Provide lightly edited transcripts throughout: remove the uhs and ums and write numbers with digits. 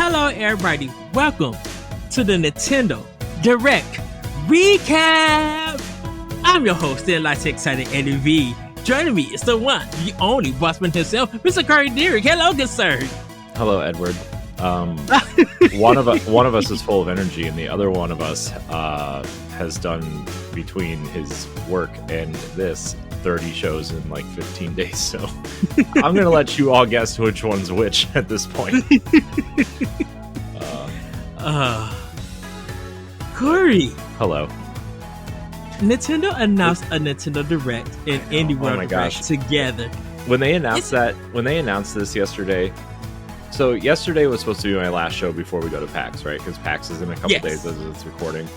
Hello, everybody. Welcome to the Nintendo Direct Recap. I'm your host, the Light Excited Eddie V. Joining me is the one, the only bossman himself, Mr. Curry Derrick. Hello, good sir. Hello, Edward. One of us is full of energy, and the other one of us has done between his work and this 30 shows in like 15 days. So I'm gonna let you all guess which one's which at this point. Corey. Hello. Nintendo announced a Nintendo Direct and Indie World Direct together. When they announced this yesterday. So yesterday was supposed to be my last show before we go to PAX, right? Because PAX is in a couple days as it's recording.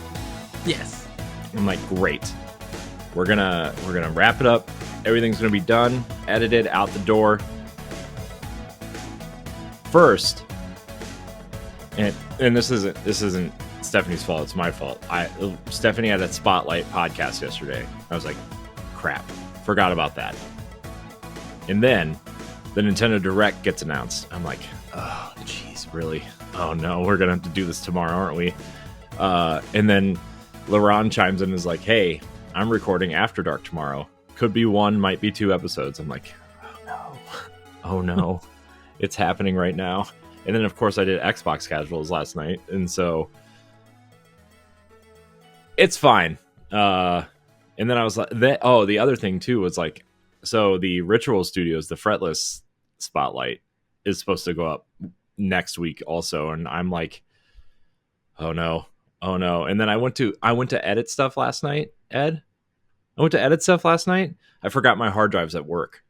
Yes. I'm like, great. We're gonna wrap it up. Everything's gonna be done, edited, out the door. First, and this isn't Stephanie's fault. It's my fault. Stephanie had that Spotlight podcast yesterday. I was like, crap, forgot about that. And then the Nintendo Direct gets announced. I'm like, oh, jeez, really? Oh no, we're gonna have to do this tomorrow, aren't we? And then LaRon chimes in and is like, hey, I'm recording After Dark tomorrow. Could be one, might be 2 episodes. I'm like, oh no, it's happening right now. And then of course I did Xbox Casuals last night, and so it's fine. And then I was like, the other thing too was like, so the Ritual Studios, the Fretless Spotlight is supposed to go up next week also, and I'm like, oh no. And then I went to edit stuff last night, Ed. I forgot my hard drives at work.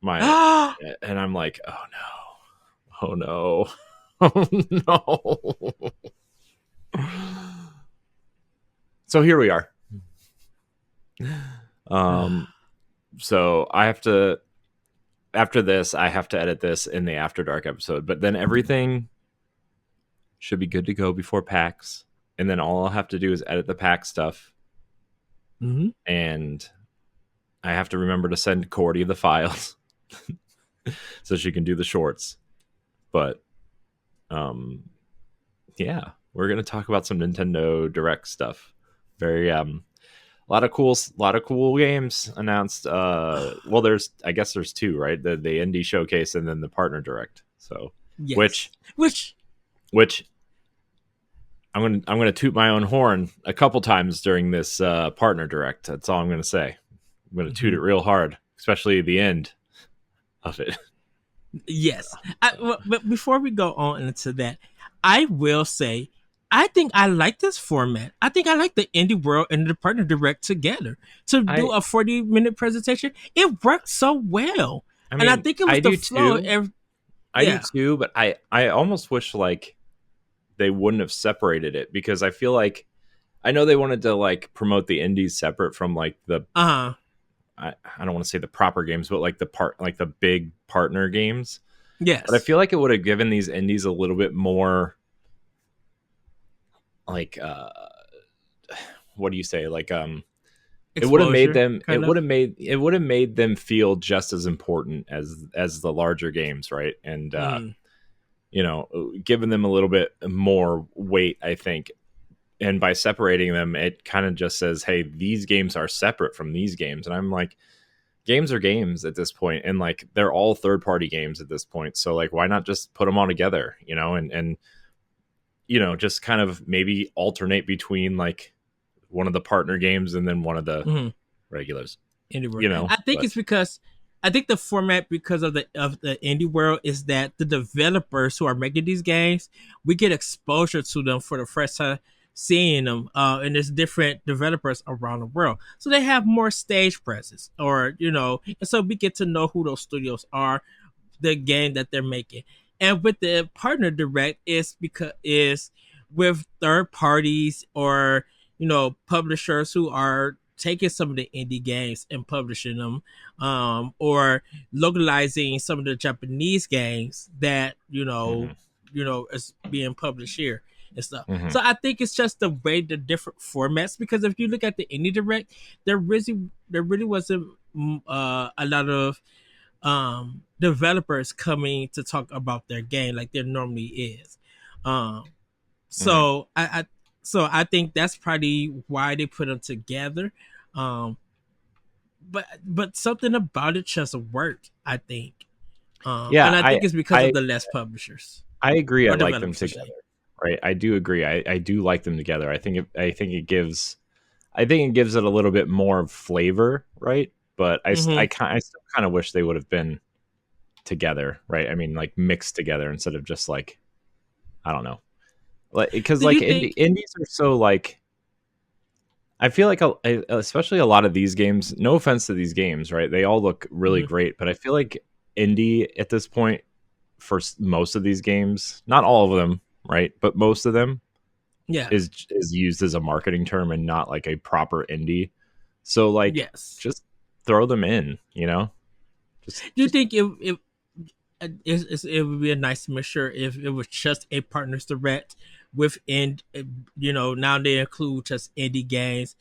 And I'm like, oh no. So here we are. So I have to, after this, I have to edit this in the After Dark episode, but then everything should be good to go before PAX. And then all I'll have to do is edit the PAX stuff. Mm-hmm. And I have to remember to send Cordy the files so she can do the shorts. But, yeah, we're going to talk about some Nintendo Direct stuff. Very, a lot of cool games announced. Well, I guess there's 2, right? The indie showcase and then the partner direct. So, yes. Which I'm gonna toot my own horn a couple times during this partner direct. That's all I'm gonna say. I'm gonna toot it real hard, especially at the end of it. Yes, but before we go on into that, I will say I think I like this format. I think I like the Indie World and the partner direct together to do a 40-minute presentation. It worked so well, and I think it was the flow. I do too, but I almost wish like they wouldn't have separated it, because I feel like, I know they wanted to like promote the indies separate from like the I don't want to say the proper games, but like the big partner games. Yes, but I feel like it would have given these indies a little bit more like what do you say, like it would have made them it would have made them feel just as important as the larger games, right? And you know, giving them a little bit more weight, I think. And by separating them, it kind of just says, hey, these games are separate from these games. And I'm like, games are games at this point, and like they're all third-party games at this point. So like, why not just put them all together, you know, and you know, just kind of maybe alternate between like one of the partner games and then one of the regulars. You know, I think it's because I think the format, because of the indie world, is that the developers who are making these games, we get exposure to them for the first time, seeing them, and there's different developers around the world, so they have more stage presence, or you know, and so we get to know who those studios are, the game that they're making. And with the partner direct is with third parties, or you know, publishers who are taking some of the indie games and publishing them, or localizing some of the Japanese games that you know is being published here and stuff. So I think it's just the way, the different formats, because if you look at the indie direct, there really wasn't a lot of developers coming to talk about their game like there normally is. Um, so I think that's probably why they put them together. Um, but something about it just worked, I think. Yeah, And I think it's because of the less publishers I agree. I or like them developers. together. Right. I do agree. I do like them together. I think it gives it a little bit more flavor, right? But I still kind of wish they would have been together, right? I mean, like mixed together instead of just like, I don't know, like because like indies are so like. I feel like especially a lot of these games. No offense to these games, right? They all look really great, but I feel like indie at this point for most of these games, not all of them, right? But most of them, is used as a marketing term and not like a proper indie. So like, just throw them in, you know. Do you think it would be a nice mixture if it was just a partners direct within, now they include just indie games,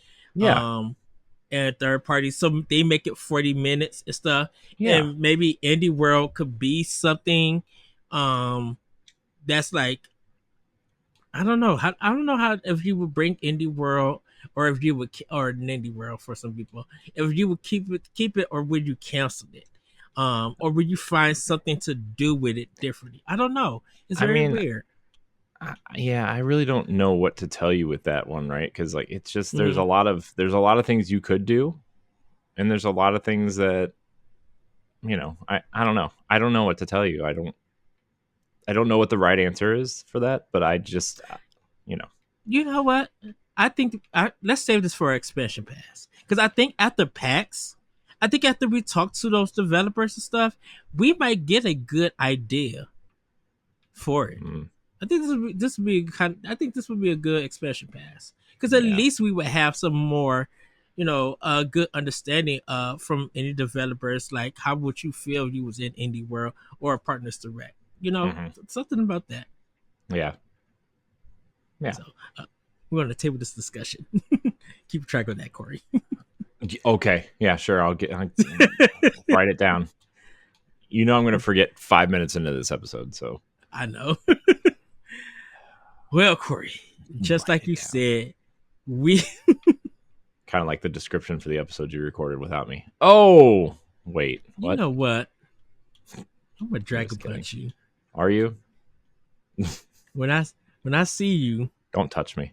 and third parties, so they make it 40 minutes and stuff, and maybe Indie World could be something that's like, I don't know how if you would bring Indie World, or if you would, or an Indie World for some people, if you would keep it, or would you cancel it, or would you find something to do with it differently? I don't know. It's very weird. I really don't know what to tell you with that one, right? Because like it's just there's a lot of things you could do, and there's a lot of things that I don't know. I don't know what to tell you. I don't know what the right answer is for that, but I just You know what? I think let's save this for our expansion pass, because I think after PAX, after we talk to those developers and stuff, we might get a good idea for it. I think this would be a good expansion pass, because at least we would have some more, a good understanding from any developers, like how would you feel if you was in Indie World or Partners Direct, something about that. Yeah. So we're going to table this discussion. Keep track of that, Corey. Okay. Yeah, sure. I'll write it down. I'm going to forget 5 minutes into this episode, so. I know. Well, Corey, just like you said, we kind of like the description for the episode you recorded without me. Oh, wait. What? You know what? I'm going to Dragon Punch you. Are you? When I see you, don't touch me.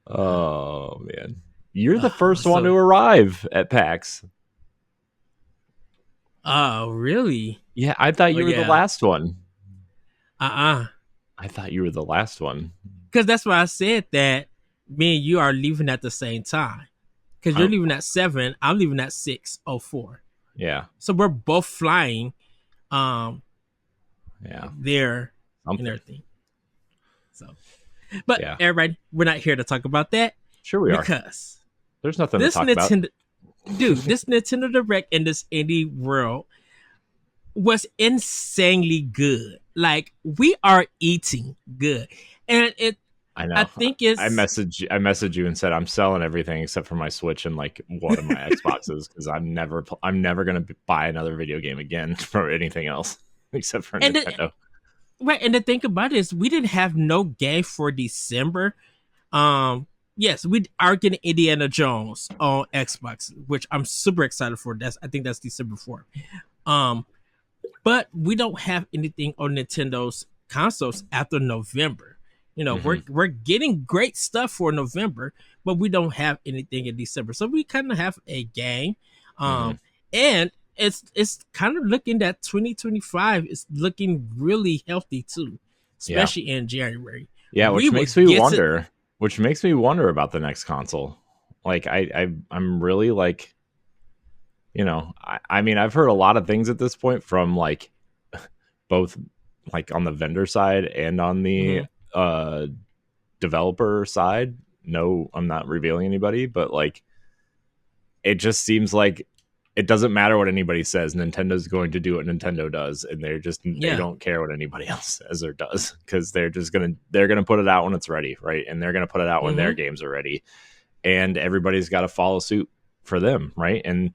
Oh man, you're the first one to arrive at PAX. Oh, really? Yeah, I thought you were the last one. I thought you were the last one. Because that's why I said that me and you are leaving at the same time. Because you're leaving at 7, I'm leaving at 6:04. Yeah. So we're both flying. There and everything. So, but everybody, we're not here to talk about that. Sure, we are. Because there's nothing to talk about. Dude, this Nintendo Direct and this Indie World was insanely good. Like, we are eating good, and I know. I think it's. I messaged you and said I'm selling everything except for my Switch and like one of my Xboxes, because I'm never gonna buy another video game again for anything else except for Nintendo. Right, and the thing about it is we didn't have no game for December. Yes, we are getting Indiana Jones on Xbox, which I'm super excited for. I think that's December 4th. But we don't have anything on Nintendo's consoles after November. We're getting great stuff for November, but we don't have anything in December. So we kind of have a game. And it's kind of looking that 2025 is looking really healthy too, especially in January. Yeah, which makes me wonder. Which makes me wonder about the next console. Like I'm really like, I mean, I've heard a lot of things at this point from like both like on the vendor side and on the developer side. No, I'm not revealing anybody, but like it just seems like it doesn't matter what anybody says. Nintendo's going to do what Nintendo does, and they don't care what anybody else says or does, because they're gonna put it out when it's ready, right? And they're gonna put it out when their games are ready, and everybody's got to follow suit for them, right? And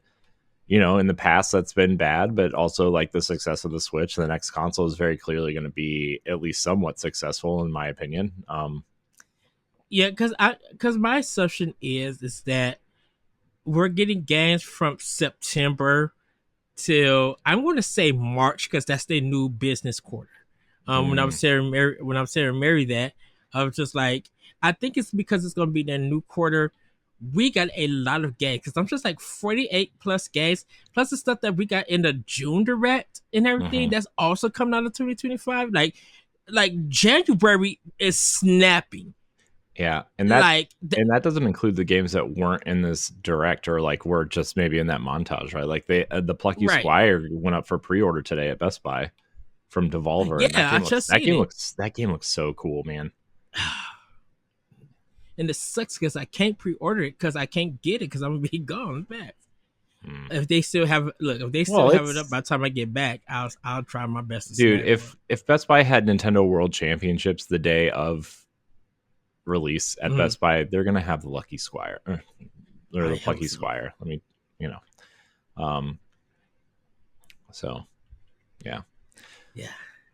in the past that's been bad, but also like the success of the Switch, the next console is very clearly going to be at least somewhat successful, in my opinion. Yeah, because my assumption is that we're getting games from September till I'm going to say March because that's their new business quarter. When I was saying Mary that, I was just like, I think it's because it's going to be their new quarter. We got a lot of games because I'm just like 48 plus games plus the stuff that we got in the June Direct and everything that's also coming out of 2025. Like January is snapping. Yeah, and that and that doesn't include the games that weren't in this Direct or like were just maybe in that montage, right? Like the Plucky Squire went up for pre-order today at Best Buy from Devolver. Yeah, that game looks so cool, man. And it sucks because I can't pre-order it because I can't get it because I'm gonna be gone back. If they still have have it up by the time I get back, I'll try my best to. Dude, if Best Buy had Nintendo World Championships the day of release at Best Buy, they're gonna have the Lucky Squire or the Plucky Squire. Let me, so yeah,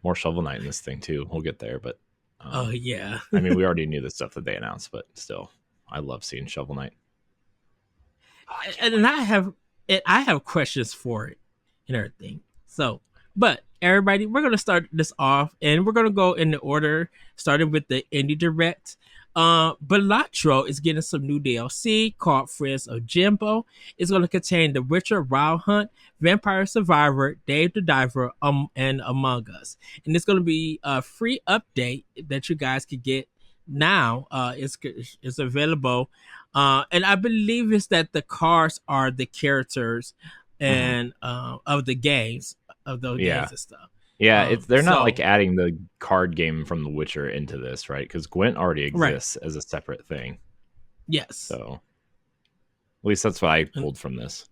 more Shovel Knight in this thing too. We'll get there, but yeah. I mean, we already knew the stuff that they announced, but still, I love seeing Shovel Knight. And I have questions for it and everything. So, but everybody, we're gonna start this off, and we're gonna go in the order, starting with the Indie Direct. Balatro is getting some new DLC called Friends of Jimbo. It's going to contain The Witcher Wild Hunt, Vampire Survivor, Dave the Diver, and Among Us. And it's going to be a free update that you guys can get now. It's available. And I believe it's that the cards are the characters and of the games, of those games and stuff. Yeah, they're not like adding the card game from The Witcher into this, right? Because Gwent already exists as a separate thing. Yes. So at least that's what I pulled from this.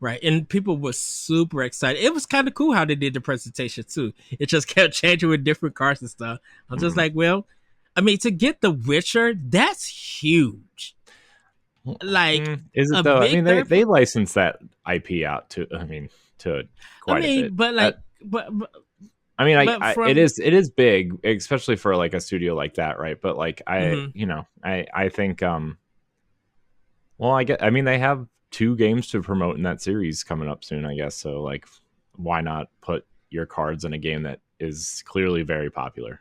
Right. And people were super excited. It was kind of cool how they did the presentation too. It just kept changing with different cards and stuff. I'm just like, well, I mean, to get The Witcher, that's huge. Like, is it though? I mean, they licensed that IP out to quite a bit. But like, I mean, it is big, especially for like a studio like that, right? But like, I think, I mean, they have 2 games to promote in that series coming up soon, I guess. So like, why not put your cards in a game that is clearly very popular?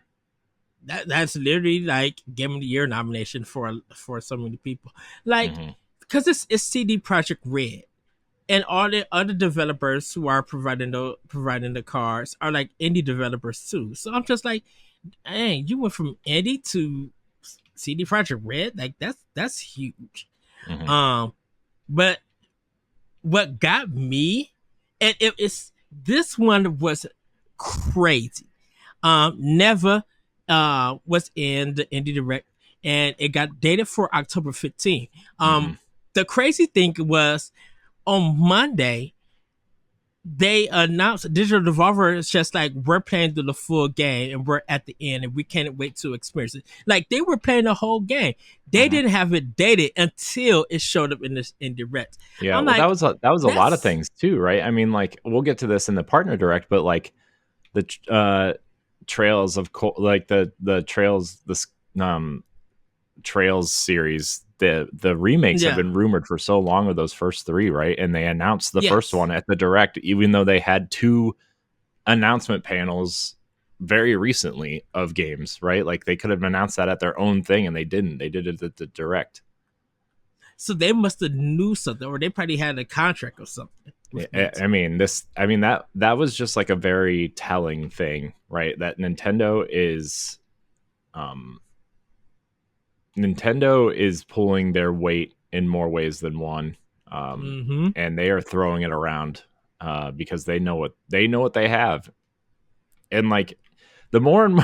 That's literally like Game of the Year nomination for so many people, like because it's CD Projekt Red. And all the other developers who are providing the cards are like indie developers too. So I'm just like, dang, you went from indie to CD Projekt Red, like that's huge. But what got me, and this one was crazy. Never was in the Indie Direct, and it got dated for October 15th. The crazy thing was, on Monday, they announced Digital Devolver is just like, we're playing through the full game and we're at the end and we can't wait to experience it. Like, they were playing the whole game. They didn't have it dated until it showed up in Direct. Yeah, that was a lot of things too, right? I mean, like, we'll get to this in the partner Direct, but like the Trails of the Trails series. The remakes have been rumored for so long of those first 3, right? And they announced the first one at the Direct, even though they had 2 announcement panels very recently of games, right? Like, they could have announced that at their own thing, and they didn't. They did it at the Direct. So they must have knew something, or they probably had a contract or something. I mean, that was just like a very telling thing, right? That Nintendo is pulling their weight in more ways than one, and they are throwing it around because they know what they have. And like, the more and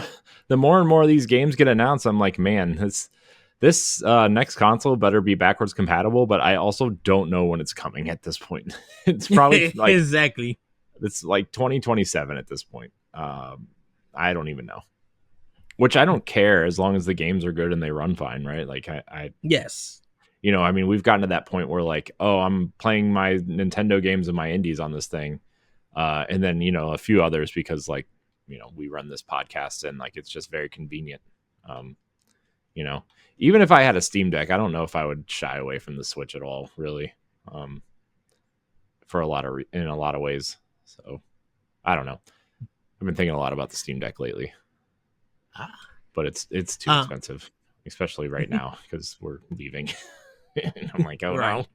more of these games get announced, I'm like, man, this next console better be backwards compatible. But I also don't know when it's coming at this point. It's probably like exactly. It's like 2027 at this point. I don't even know. Which I don't care as long as the games are good and they run fine, right? Like, I yes. you know, I mean, we've gotten to that point where like, oh, I'm playing my Nintendo games and my indies on this thing. And then, you know, a few others because like, you know, we run this podcast and like, it's just very convenient. You know, even if I had a Steam Deck, I don't know if I would shy away from the Switch at all, really. For in a lot of ways. So I don't know. I've been thinking a lot about the Steam Deck lately, but it's too expensive, especially right now because we're leaving. And I'm like, oh right.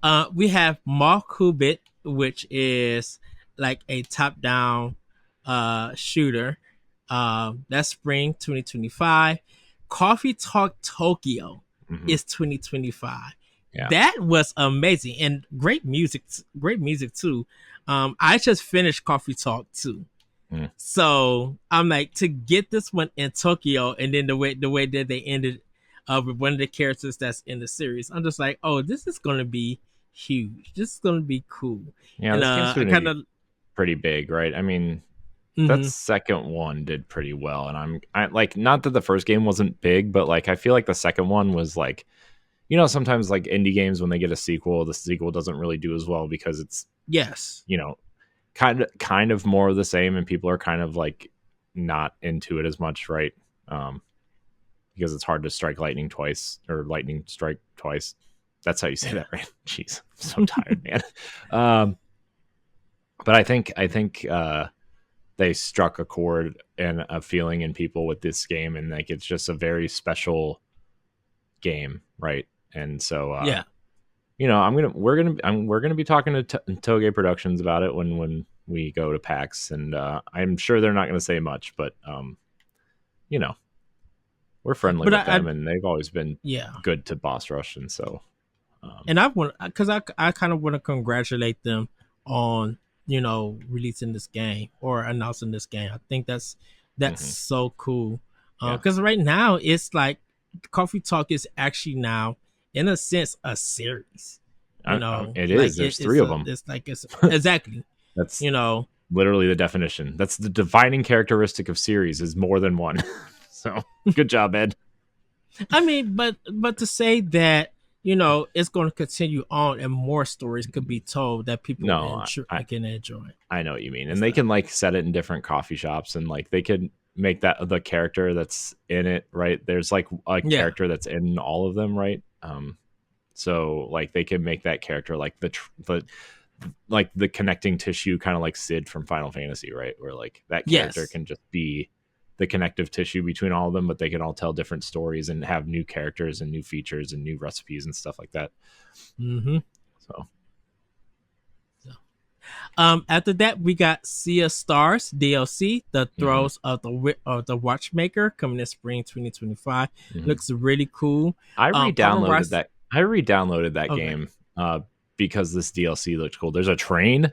No. We have Mall-Kubit, which is like a top-down shooter. That's spring 2025. Coffee Talk Tokyo is 2025. Yeah. That was amazing and great music too. I just finished Coffee Talk 2. So I'm like, to get this one in Tokyo, and then the way that they ended with one of the characters that's in the series, I'm just like, oh, this is gonna be huge. This is gonna be cool. Yeah, and, this game's kind of pretty big, right? I mean, that second one did pretty well, and I like, not that the first game wasn't big, but like I feel like the second one was like, you know, sometimes like indie games when they get a sequel, the sequel doesn't really do as well because it's you know, kind of more of the same, and people are kind of like not into it as much, right? Because it's hard to strike lightning twice, or lightning strike twice. That's how you say that, right? Jeez, I'm so tired, man. But I think they struck a chord and a feeling in people with this game, and like it's just a very special game, right? And so you know, we're gonna be talking to Toge Productions about it when we go to PAX, and I'm sure they're not gonna say much, but you know, we're friendly with them, and they've always been good to Boss Rush, and so and I want, because I kind of want to congratulate them on, you know, releasing this game or announcing this game. I think that's so cool, because right now it's like Coffee Talk is actually now, in a sense, a series. You know, it is. There's three of them. It's like exactly. That's, you know, literally the definition. That's the defining characteristic of series, is more than one. So good job, Ed. I mean, but to say that, you know, it's going to continue on and more stories could be told that people can enjoy. I know what you mean, and they can like set it in different coffee shops, and like they could make that the character that's in it, right? There's like a character that's in all of them, right? So like they can make that character like the like the connecting tissue, kind of like Sid from Final Fantasy, right? Where like that character can just be the connective tissue between all of them, but they can all tell different stories and have new characters and new features and new recipes and stuff like that. So after that, we got Sea of Stars DLC, The Throes of the Watchmaker, coming in spring 2025. Looks really cool. I re-downloaded that. I re-downloaded that game because this DLC looked cool. There's a train.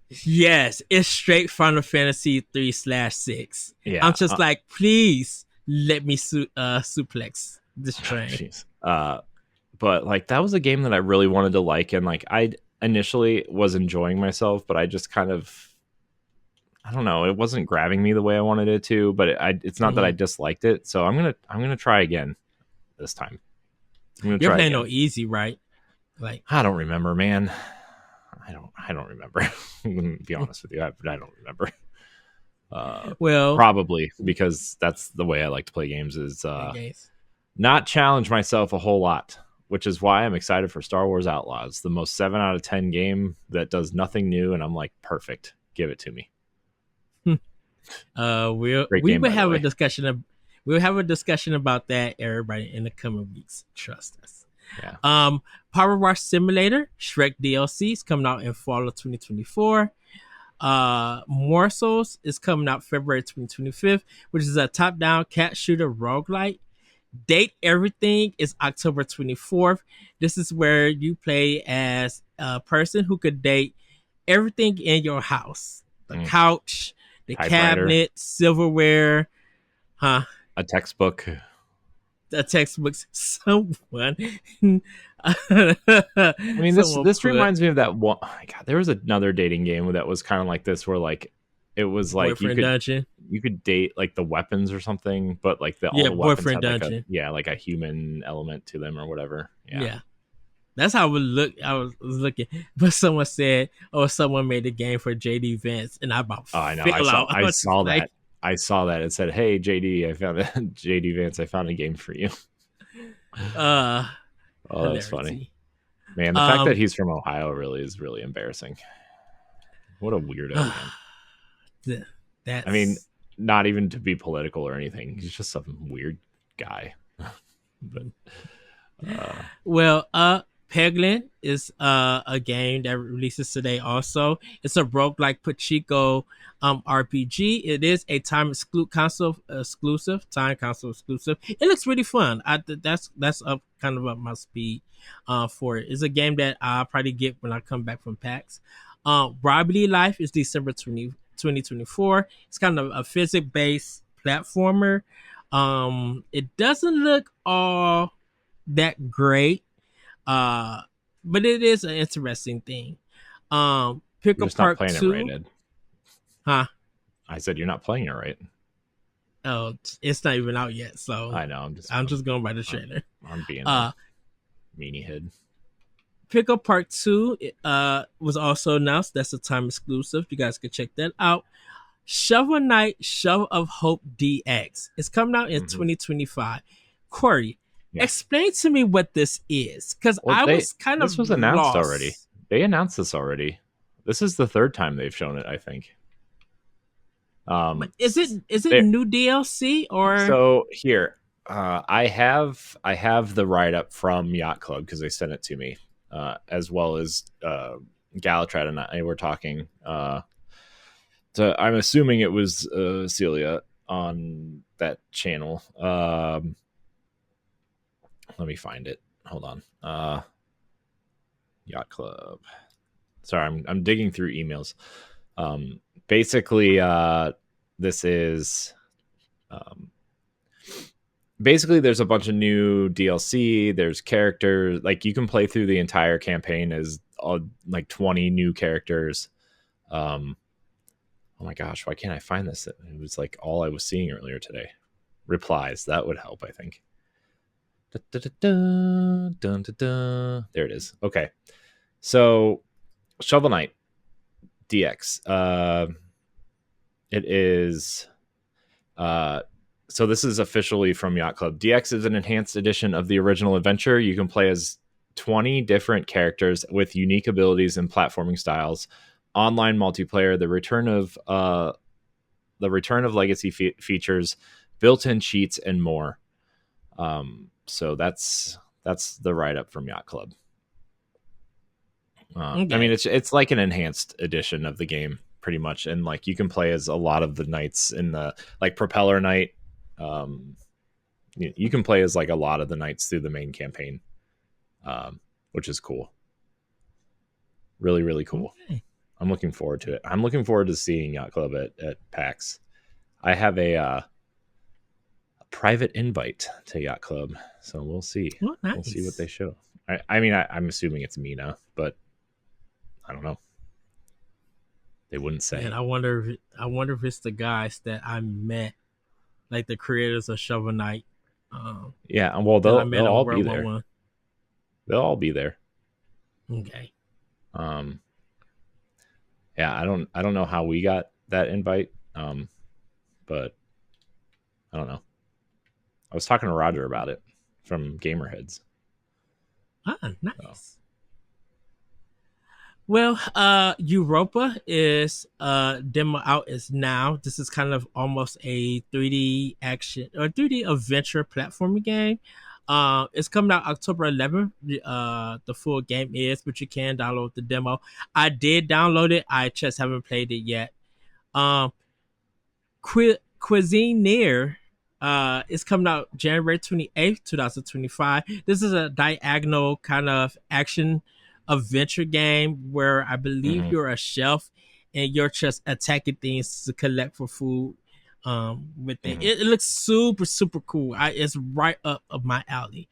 Yes, it's straight Final Fantasy 3/6. Yeah, I'm just like, please let me suplex this train. But like that was a game that I really wanted to like, and like I initially was enjoying myself, but I just kind of, I don't know, it wasn't grabbing me the way I wanted it to. But it's not that I disliked it, so I'm gonna try again this time. You're playing no easy, right? Like, I don't remember, man. I don't remember. I'm gonna be honest with you, I don't remember. Well, probably because that's the way I like to play games, is not challenge myself a whole lot, which is why I'm excited for Star Wars Outlaws, the most 7 out of 10 game that does nothing new, and I'm like, perfect, give it to me. We'll have a discussion. We'll have a discussion about that, everybody, in the coming weeks. Trust us. Yeah. Power Wash Simulator Shrek DLC is coming out in fall of 2024. Morsels is coming out February 2025, which is a top-down cat shooter roguelite. Date Everything is October 24th. This is where you play as a person who could date everything in your house. The couch, the cabinet, silverware, a textbook. Someone. I mean, this reminds me of that one. Oh my God, there was another dating game that was kind of like this, where like it was like Boyfriend Dungeon. You could date like the weapons or something, but like all the weapons had like a human element to them or whatever. Yeah. That's how I was looking. But someone said, "Oh, someone made a game for JD Vance," and I about I know. I saw that. I saw that. It said, "Hey, JD, I found JD Vance. I found a game for you." Oh, that's funny, man. The fact that he's from Ohio is really embarrassing. What a weirdo, man. I mean, not even to be political or anything. He's just some weird guy. But Peglin is a game that releases today also. It's a roguelike Pachinko RPG. It is a time console exclusive. It looks really fun. That's up kind of up my speed for it. It's a game that I'll probably get when I come back from PAX. Wobbly Life is December 2024. It's kind of a physics-based platformer. It doesn't look all that great. But it is an interesting thing. Pick up Part 2. Right, Ed. Huh? I said you're not playing it right. Oh, it's not even out yet, so I know. I'm just going by the trailer. I'm being a meanie head. Pick up Part 2 was also announced. That's a time exclusive. You guys can check that out. Shovel Knight, Shovel of Hope DX. It's coming out in 2025. Corey, explain to me what this is, because this was announced already. They announced this already. This is the third time they've shown it, I think. Is it new DLC or? So here, I have the write up from Yacht Club because they sent it to me, as well as Galatrat and I were talking. So I'm assuming it was Celia on that channel. Let me find it. Hold on. Yacht Club. Sorry, I'm digging through emails. Basically, this is basically there's a bunch of new DLC. There's characters, like you can play through the entire campaign as like 20 new characters. Oh my gosh, why can't I find this? It was like all I was seeing earlier today. Replies, that would help, I think. There it is. Okay, so Shovel Knight DX. It is. So this is officially from Yacht Club. DX is an enhanced edition of the original adventure. You can play as 20 different characters with unique abilities and platforming styles. Online multiplayer, the return of legacy features, built-in cheats, and more. So that's the write-up from Yacht Club. Okay. I mean, it's like an enhanced edition of the game, pretty much, and like you can play as a lot of the knights in the like Propeller Knight. You can play as like a lot of the knights through the main campaign, which is cool. Really, really cool. Okay. I'm looking forward to it. I'm looking forward to seeing Yacht Club at PAX. I have a private invite to Yacht Club, so we'll see. Oh, nice. We'll see what they show. I mean, I'm assuming it's Mina, but I don't know. They wouldn't say. And I wonder if it's the guys that I met, like the creators of Shovel Knight. Yeah, well, they'll all be there. They'll all be there. Okay. Yeah, I don't know how we got that invite, but I don't know. I was talking to Roger about it from Gamerheads. Ah, nice. So. Well, Europa is demo out is now. This is kind of almost a 3D action or 3D adventure platforming game. It's coming out October 11th. The full game is, but you can download the demo. I did download it. I just haven't played it yet. Cuisineer is coming out January 28th, 2025. This is a diagonal kind of action adventure game where I believe you're a chef and you're just attacking things to collect for food. With it. It looks super, super cool. It's right up my alley.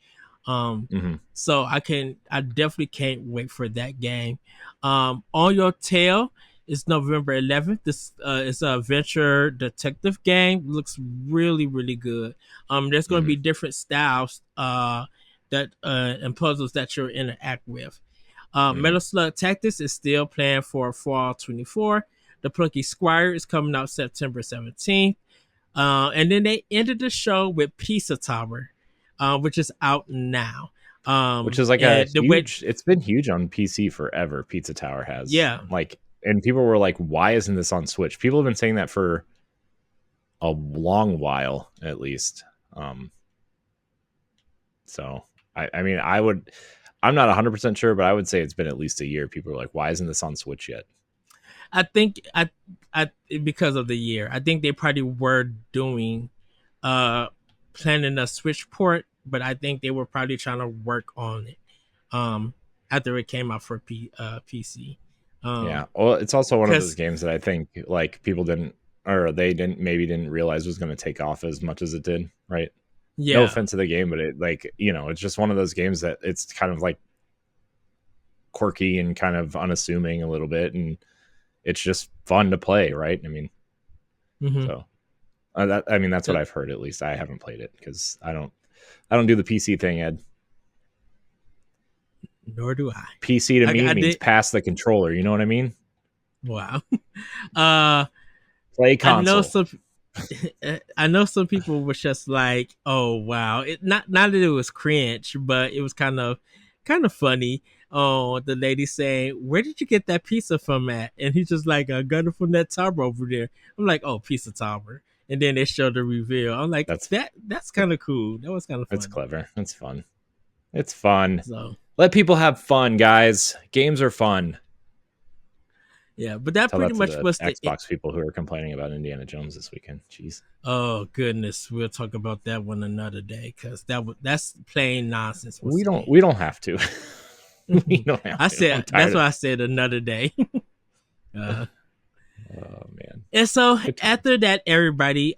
So I definitely can't wait for that game. On Your Tail It's November 11th. This is a adventure detective game. Looks really, really good. There's going to be different styles that and puzzles that you'll interact with. Metal Slug Tactics is still planned for fall 24. The Plucky Squire is coming out September 17th. And then they ended the show with Pizza Tower, which is out now. Which is like a huge, it's been huge on PC forever. Pizza Tower has. Yeah. Like, and people were like, why isn't this on Switch? People have been saying that for a long while, at least. So I mean, I'm not 100% sure, but I would say it's been at least a year. People are like, why isn't this on Switch yet? I think I because of the year. I think they probably were doing planning a Switch port, but I think they were probably trying to work on it after it came out for PC. Yeah, well, it's also one of those games that I think like people didn't realize was going to take off as much as it did, right? Yeah. No offense to the game, but it it's just one of those games that it's kind of like quirky and kind of unassuming a little bit, and it's just fun to play, right? I mean, so that's what I've heard. At least I haven't played it because I don't do the PC thing, Ed. Nor do I. PC to me means pass the controller. You know what I mean? Wow. Play console. I know some people were just like, "Oh wow!" It not that it was cringe, but it was kind of funny. Oh, the lady saying, "Where did you get that pizza from at?" And he's just like, "I got it from that tower over there." I'm like, "Oh, Pizza Tower." And then they showed the reveal. I'm like, that's kind of cool. That was kind of fun. That's clever. That's fun. It's fun. So let people have fun, guys. Games are fun. Yeah, but that pretty much was the Xbox people who are complaining about Indiana Jones this weekend. Jeez. Oh goodness, we'll talk about that one another day because that's plain nonsense. We don't have to. We don't have I said that's why I said another day. Oh man. And so after that, everybody,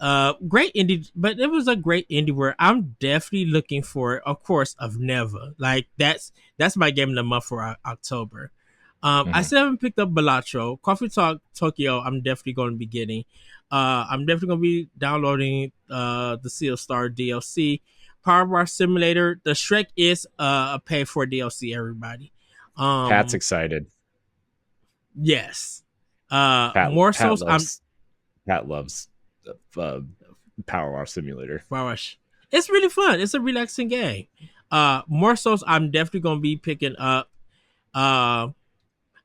great indie, but it was a great indie where I'm definitely looking for, of course, of Never. Like that's my game of the month for October. I still haven't picked up Balatro. Coffee Talk Tokyo, I'm definitely going to be getting. I'm definitely going to be downloading the Seal Star DLC. Power Wash Simulator. The Shrek is a pay for DLC, everybody. Pat's excited. Yes. Pat loves Power Wash Simulator. Power Wash. It's really fun. It's a relaxing game. More Souls, I'm definitely going to be picking up.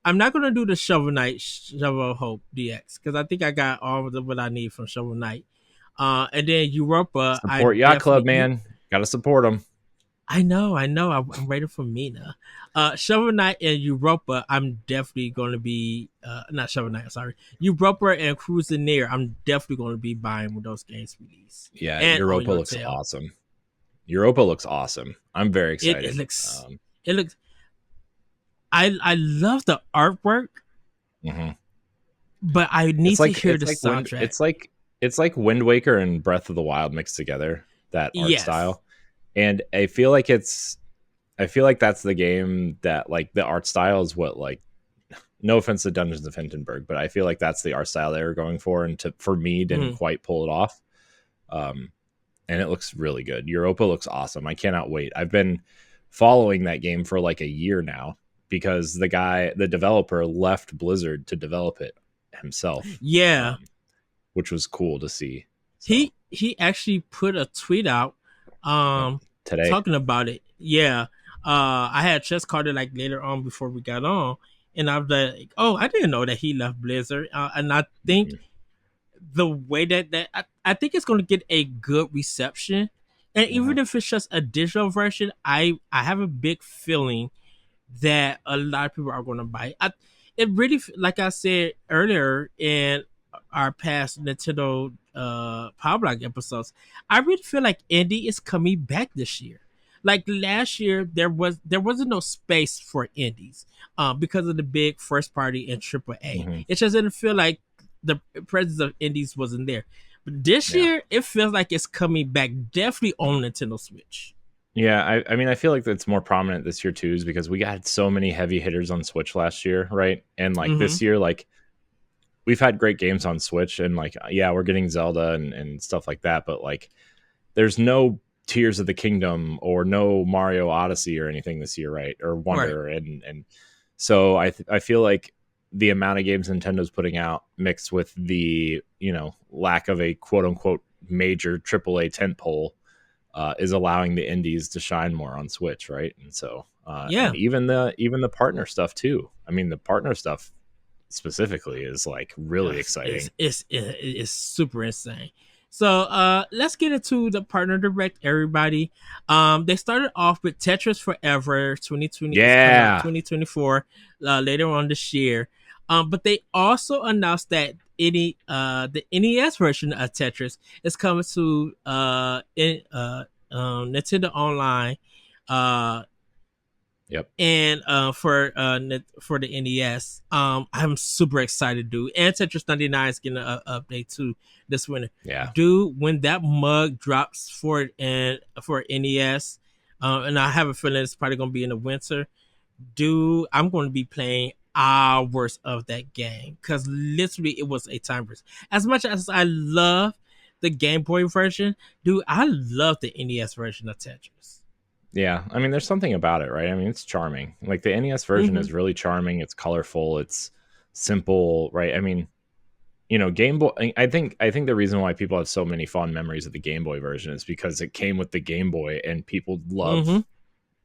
I'm not going to do the Shovel Knight, Shovel Hope DX because I think I got all of what I need from Shovel Knight. And then Europa. Support Yacht Club, man. Got to support them. I know. I'm ready for Mina. Shovel Knight and Europa, I'm definitely going to be... not Shovel Knight, sorry. Europa and Cruising Near, I'm definitely going to be buying when those games release. Yeah, and Europa looks awesome. Europa looks awesome. I'm very excited. It looks... I love the artwork, but I need to hear the soundtrack. It's like Wind Waker and Breath of the Wild mixed together. That art style, and I feel like that's the game that like the art style is what like. No offense to Dungeons of Hindenburg, but I feel like that's the art style they were going for, and for me didn't quite pull it off. And it looks really good. Europa looks awesome. I cannot wait. I've been following that game for like a year now. Because the developer left Blizzard to develop it himself. Yeah. Which was cool to see. So. He actually put a tweet out today talking about it. Yeah. I had just caught it like later on before we got on. And I was like, oh, I didn't know that he left Blizzard. And I think the way that I think it's going to get a good reception. And even if it's just a digital version, I have a big feeling that a lot of people are going to buy. It really, like I said earlier in our past Nintendo Power Block episodes, I really feel like indie is coming back this year. Like last year, there wasn't no space for indies because of the big first party and AAA. It just didn't feel like the presence of indies wasn't there. But this year, it feels like it's coming back, definitely on Nintendo Switch. Yeah, I mean, I feel like it's more prominent this year too, is because we got so many heavy hitters on Switch last year, right? And like this year, like we've had great games on Switch, and like, yeah, we're getting Zelda and stuff like that, but like, there's no Tears of the Kingdom or no Mario Odyssey or anything this year, right? Or Wonder, right. And so I feel like the amount of games Nintendo's putting out, mixed with the, you know, lack of a quote unquote major AAA tentpole, is allowing the indies to shine more on Switch, right? And so and even the partner stuff too. I mean, the partner stuff specifically is like really exciting. It's super insane. So let's get into the partner direct, everybody. They started off with Tetris Forever 2020, 2024 later on this year. But they also announced that the NES version of Tetris is coming to Nintendo Online. Yep. And for the NES, I'm super excited, dude. And Tetris 99 is getting an update too this winter. Yeah, dude. When that mug drops for NES, and I have a feeling it's probably gonna be in the winter, dude. I'm going to be playing hours of that game because literally it was a time burst. As much as I love the Game Boy version, dude, I love the NES version of Tetris. Yeah, I mean, there's something about it, right? I mean, it's charming. Like the NES version is really charming. It's colorful. It's simple, right? I mean, you know, Game Boy. I think the reason why people have so many fond memories of the Game Boy version is because it came with the Game Boy, and people love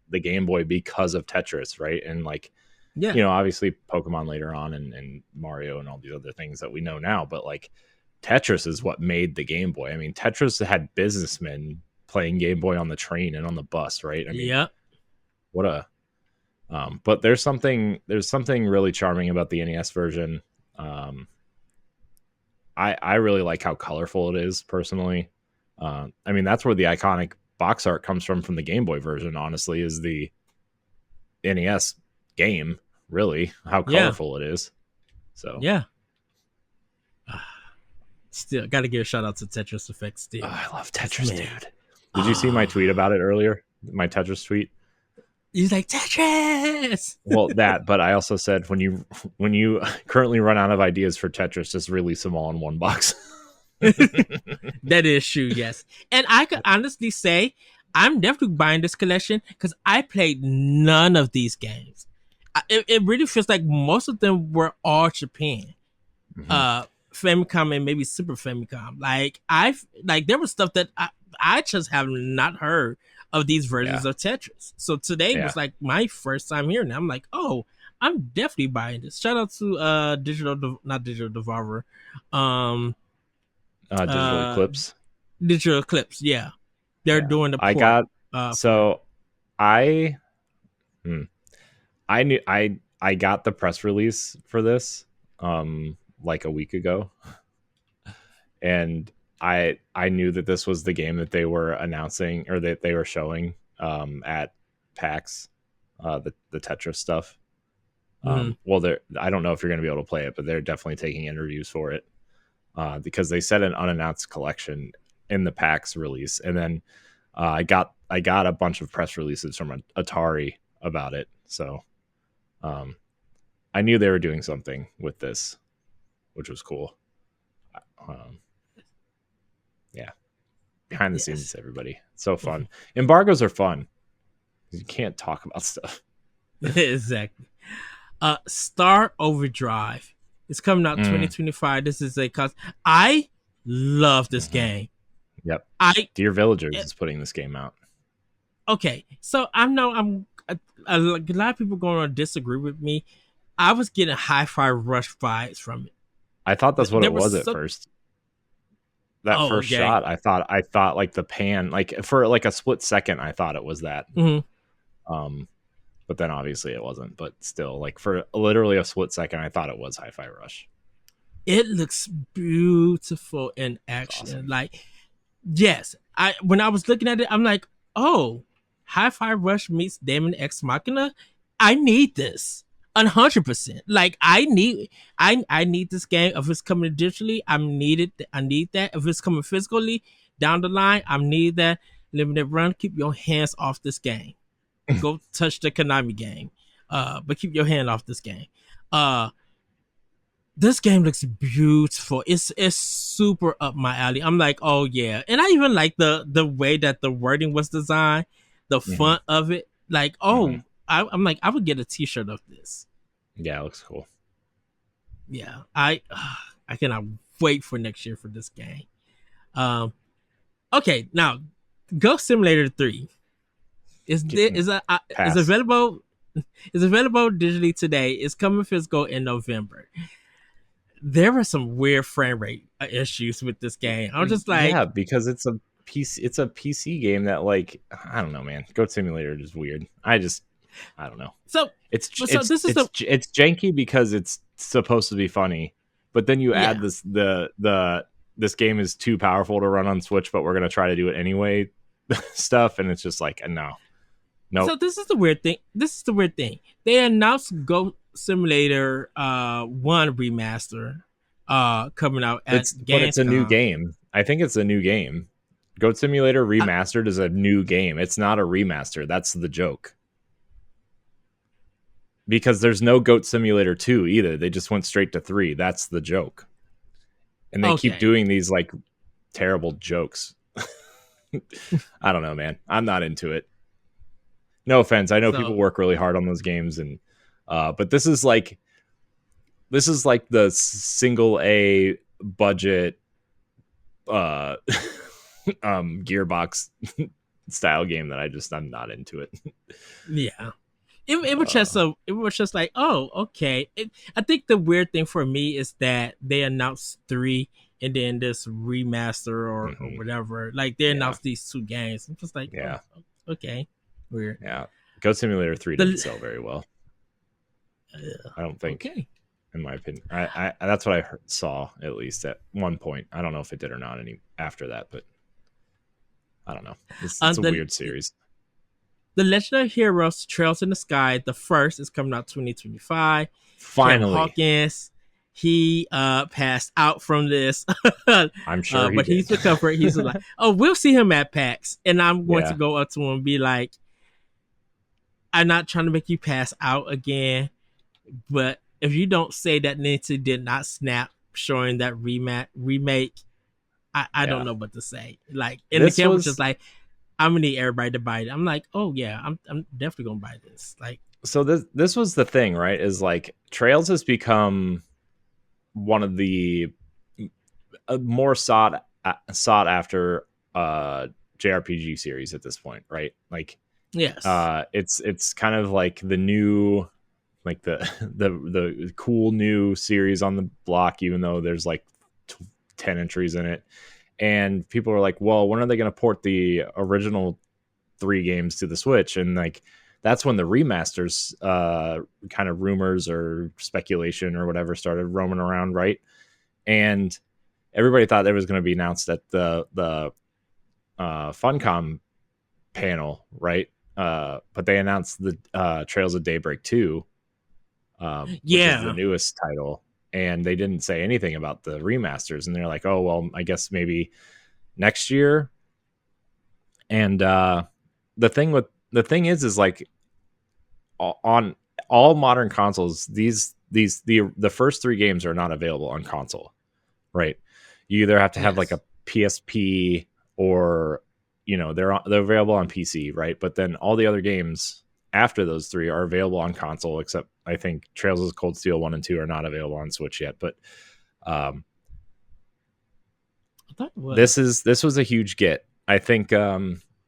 the Game Boy because of Tetris, right? And like, you know, obviously Pokemon later on, and Mario and all these other things that we know now, but like Tetris is what made the Game Boy. I mean, Tetris had businessmen playing Game Boy on the train and on the bus, right? I mean, what a but there's something really charming about the NES version. I really like how colorful it is personally. I mean, that's where the iconic box art comes from the Game Boy version, honestly, is the NES game, really, how colorful it is. So still got to give a shout out to Tetris Effect still. I love Tetris, dude. Did you see my tweet about it earlier? My Tetris tweet? He's like, Tetris! Well, that, but I also said when you currently run out of ideas for Tetris, just release them all in one box. That is true, yes. And I could honestly say I'm definitely buying this collection because I played none of these games. It really feels like most of them were all Japan. Famicom and maybe Super Famicom. Like there was stuff that I just have not heard of these versions of Tetris. So today was like my first time hearing it. I'm like, oh, I'm definitely buying this. Shout out to Digital Devolver. Digital Eclipse. Digital Eclipse, yeah. They're doing the port. I got the press release for this like a week ago. And I knew that this was the game that they were announcing or that they were showing at PAX, the Tetris stuff. Well, I don't know if you're going to be able to play it, but they're definitely taking interviews for it because they said an unannounced collection in the PAX release, and then I got a bunch of press releases from Atari about it, so I knew they were doing something with this, which was cool. Behind the scenes, everybody. It's so fun. Embargoes are fun. You can't talk about stuff. Exactly. Star Overdrive. It's coming out 2025. This is I love this game. Yep. Dear Villagers is putting this game out. Okay, so a lot of people going to disagree with me. I was getting Hi-Fi Rush vibes from it. I thought that's what it was at first. That first shot, I thought like the pan, like for like a split second, I thought it was that. But then obviously it wasn't. But still, like for literally a split second, I thought it was Hi-Fi Rush. It looks beautiful in action. Awesome. Like, yes, when I was looking at it, I'm like, oh, Hi-Fi Rush meets Daemon X Machina. I need this. 100%. Like I need this game. If it's coming digitally, I need that. If it's coming physically down the line, I need that. Limited run. Keep your hands off this game. Go touch the Konami game. But keep your hand off this game. this game looks beautiful. It's super up my alley. I'm like, oh yeah, and I even like the way that the wording was designed, the font of it. Like, oh, I'm like, I would get a T-shirt of this. Yeah, it looks cool. Yeah, I cannot wait for next year for this game. Okay, now Goat Simulator 3 is available. Is available digitally today. It's coming physical in November. There were some weird frame rate issues with this game. I was just like, yeah, because it's a PC game that, like, I don't know, man. Goat Simulator is weird. I don't know. So it's janky because it's supposed to be funny, but then you add this game is too powerful to run on Switch, but we're gonna try to do it anyway stuff, and it's just like, no. So this is the weird thing. They announced Goat Simulator 1 remaster coming out at Gamescom. But it's a new game. I think it's a new game. Goat Simulator Remastered is a new game. It's not a remaster. That's the joke. Because there's no Goat Simulator 2 either. They just went straight to 3. That's the joke. And they keep doing these like terrible jokes. I don't know, man. I'm not into it. No offense. I know people work really hard on those games, and but this is like the single A budget Gearbox style game that I'm not into it. Yeah. It was just like, oh, okay. I think the weird thing for me is that they announced 3 and then this remaster or whatever. Like, they announced these 2 games. I'm just like, oh, okay, weird. Yeah, Goat Simulator 3 didn't sell very well. I don't think. Okay. In my opinion, I that's what I saw, at least at one point. I don't know if it did or not any after that, but I don't know. It's a weird series. The Legend of Heroes Trails in the Sky, the first, is coming out 2025. Finally. Ken Hawkins, he passed out from this. I'm sure but he's recovered. He's like, oh, we'll see him at PAX. And I'm going to go up to him and be like, I'm not trying to make you pass out again, but if you don't say that Nancy did not snap showing that remake, I don't know what to say. Like, and the camera was just like, I'm gonna need everybody to buy it. I'm like, oh yeah, I'm definitely gonna buy this. Like, so this was the thing, right? Is like Trails has become one of the more sought after JRPG series at this point, right? Like, yes, it's kind of like the new, like the cool new series on the block, even though there's like 10 entries in it. And people are like, well, when are they going to port the original 3 games to the Switch? And like, that's when the remasters kind of rumors or speculation or whatever started roaming around, right? And everybody thought that was going to be announced at the Funcom panel, right? But they announced the Trails of Daybreak 2, which is the newest title. And they didn't say anything about the remasters, and they're like, oh, well, I guess maybe next year. And the thing is like, on all modern consoles, the first 3 games are not available on console, right? You either have to have like a PSP, or they're available on PC, right? But then all the other games after those 3 are available on console, except I think Trails of Cold Steel 1 and 2 are not available on Switch yet. But this was a huge get, I think,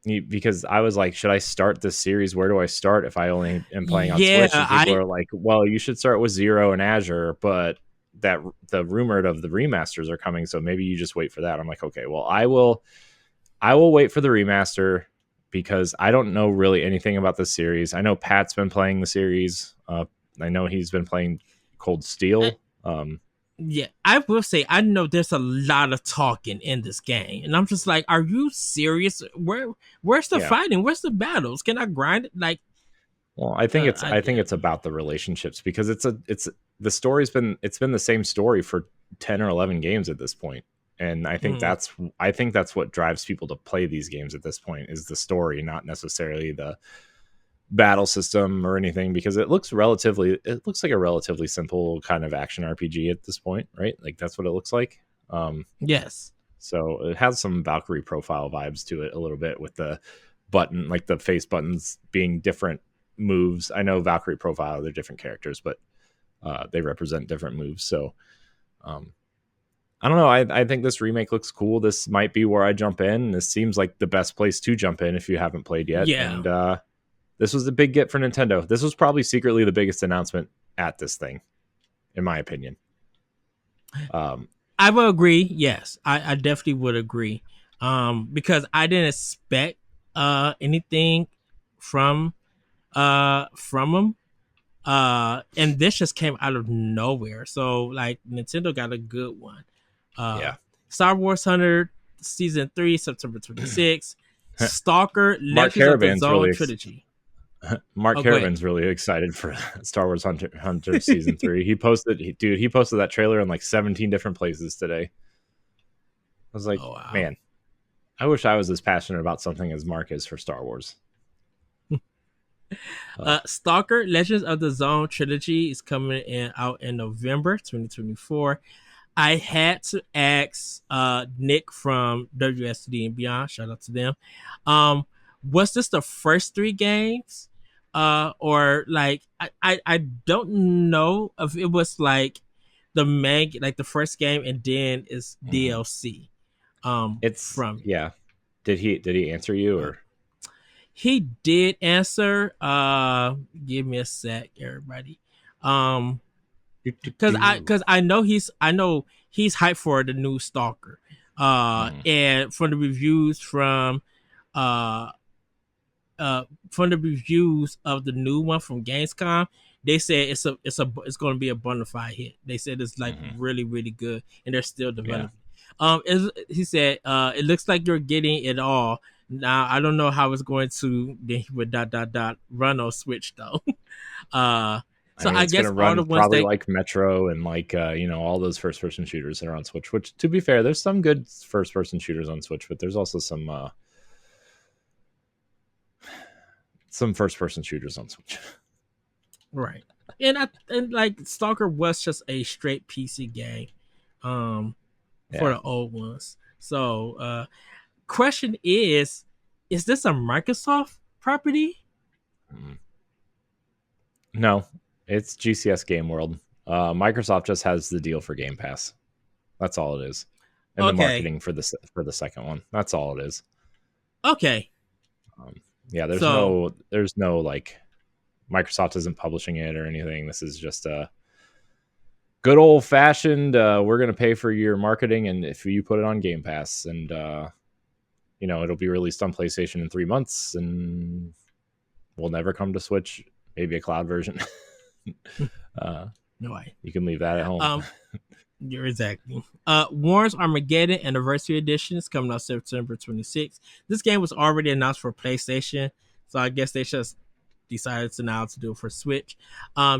because I was like, should I start this series? Where do I start if I only am playing on Switch? And people are like, well, you should start with Zero and Azure, but that the rumored of the remasters are coming, so maybe you just wait for that. I'm like, okay, well, I will wait for the remaster, because I don't know really anything about this series. I know Pat's been playing the series. I know he's been playing Cold Steel. Yeah, I will say, I know there's a lot of talking in this game, and I'm just like, are you serious? Where's the fighting? Where's the battles? Can I grind it? Like, well, I think it's about the relationships, because the story's been the same story for 10 or 11 games at this point. And I think that's what drives people to play these games at this point, is the story, not necessarily battle system or anything, because it looks like a relatively simple kind of action RPG at this point, right? Like that's what it looks like. Yes. So it has some Valkyrie profile vibes to it a little bit, with the button, like the face buttons being different moves. I know Valkyrie profile, they're different characters, but they represent different moves. So I don't know. I think this remake looks cool. This might be where I jump in. This seems like the best place to jump in if you haven't played yet. Yeah. And this was a big get for Nintendo. This was probably secretly the biggest announcement at this thing, in my opinion. I will agree. Yes, I definitely would agree. Because I didn't expect anything from them. And this just came out of nowhere. So like Nintendo got a good one. Yeah. Star Wars Hunter Season 3, September 26th. Stalker Mark Legends of the Caravan's Zone trilogy. Mark Caravan's really excited for Star Wars Hunter Season 3. He posted that trailer in like 17 different places today. I was like, oh, wow. Man, I wish I was as passionate about something as Mark is for Star Wars. Stalker Legends of the Zone trilogy is coming out in November 2024. I had to ask Nick from WSD and Beyond, shout out to them. Was this the first 3 games? Or like I don't know if it was like the main, like the first game and then it's DLC. It's from Did he answer you or? He did answer. Give me a sec, everybody. Because I know he's hyped for the new Stalker. And from the reviews from the reviews of the new one from Gamescom, they said it's going to be a bona fide hit. They said it's like really, really good, and they're still developing. He said it looks like you're getting it all. Now I don't know how it's going to then he would run on Switch though. So I guess all the ones probably like Metro and like all those first person shooters that are on Switch. Which, to be fair, there's some good first person shooters on Switch, but there's also some first person shooters on Switch. Right. And like Stalker was just a straight PC game for the old ones. So question is this a Microsoft property? No, it's GCS Game World. Microsoft just has the deal for Game Pass. That's all it is. And the marketing for the second one. That's all it is. Okay. There's no like Microsoft isn't publishing it or anything. This is just a good old fashioned we're going to pay for your marketing, and if you put it on Game Pass, and it'll be released on PlayStation in 3 months and will never come to Switch, maybe a cloud version. No way. You can leave that at home. You're exactly. War's Armageddon Anniversary Edition is coming out September 26th. This game was already announced for PlayStation, so I guess they just decided to do it for Switch.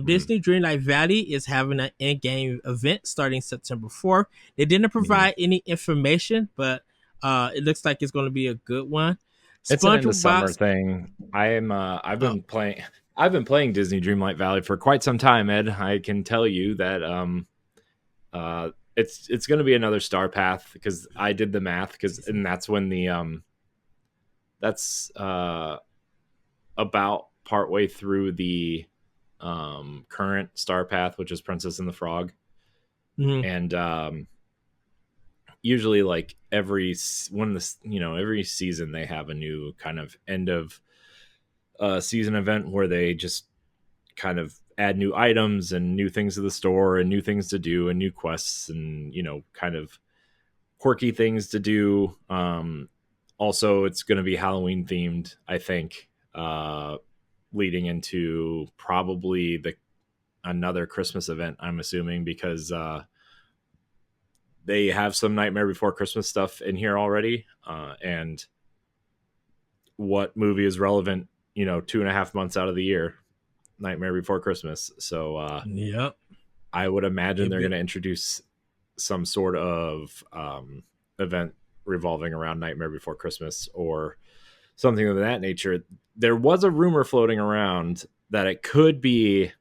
Disney Dreamlight Valley is having an in-game event starting September 4th. They didn't provide any information, but it looks like it's going to be a good one. It's an end of summer thing. I've been playing Disney Dreamlight Valley for quite some time, Ed. I can tell you that it's going to be another Star Path, because I did the math, and that's when the that's about partway through the current Star Path, which is Princess and the Frog. And usually like every season they have a new kind of end of season event where they just kind of add new items and new things to the store and new things to do and new quests and kind of quirky things to do. Also, it's going to be Halloween themed, I think, leading into probably another Christmas event, I'm assuming, because they have some Nightmare Before Christmas stuff in here already. And what movie is relevant 2.5 months out of the year? Nightmare Before Christmas. So yep, I would imagine they're going to introduce some sort of event revolving around Nightmare Before Christmas, or something of that nature. There was a rumor floating around that it could be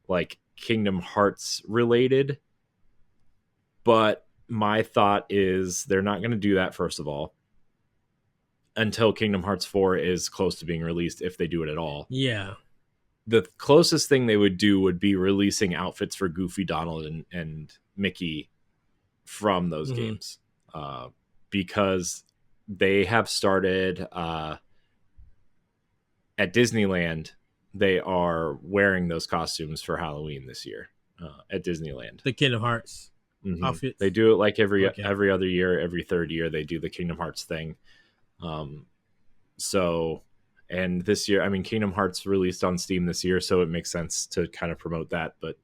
like Kingdom Hearts related, but my thought is they're not going to do that, first of all, until Kingdom Hearts 4 is close to being released, if they do it at all. Yeah. The closest thing they would do would be releasing outfits for Goofy, Donald, and Mickey from those games. Because they have started at Disneyland. They are wearing those costumes for Halloween this year at Disneyland. The Kingdom Hearts outfits. They do it like every other year, every third year they do the Kingdom Hearts thing. So, and this year, I mean, Kingdom Hearts released on Steam this year, so it makes sense to kind of promote that. But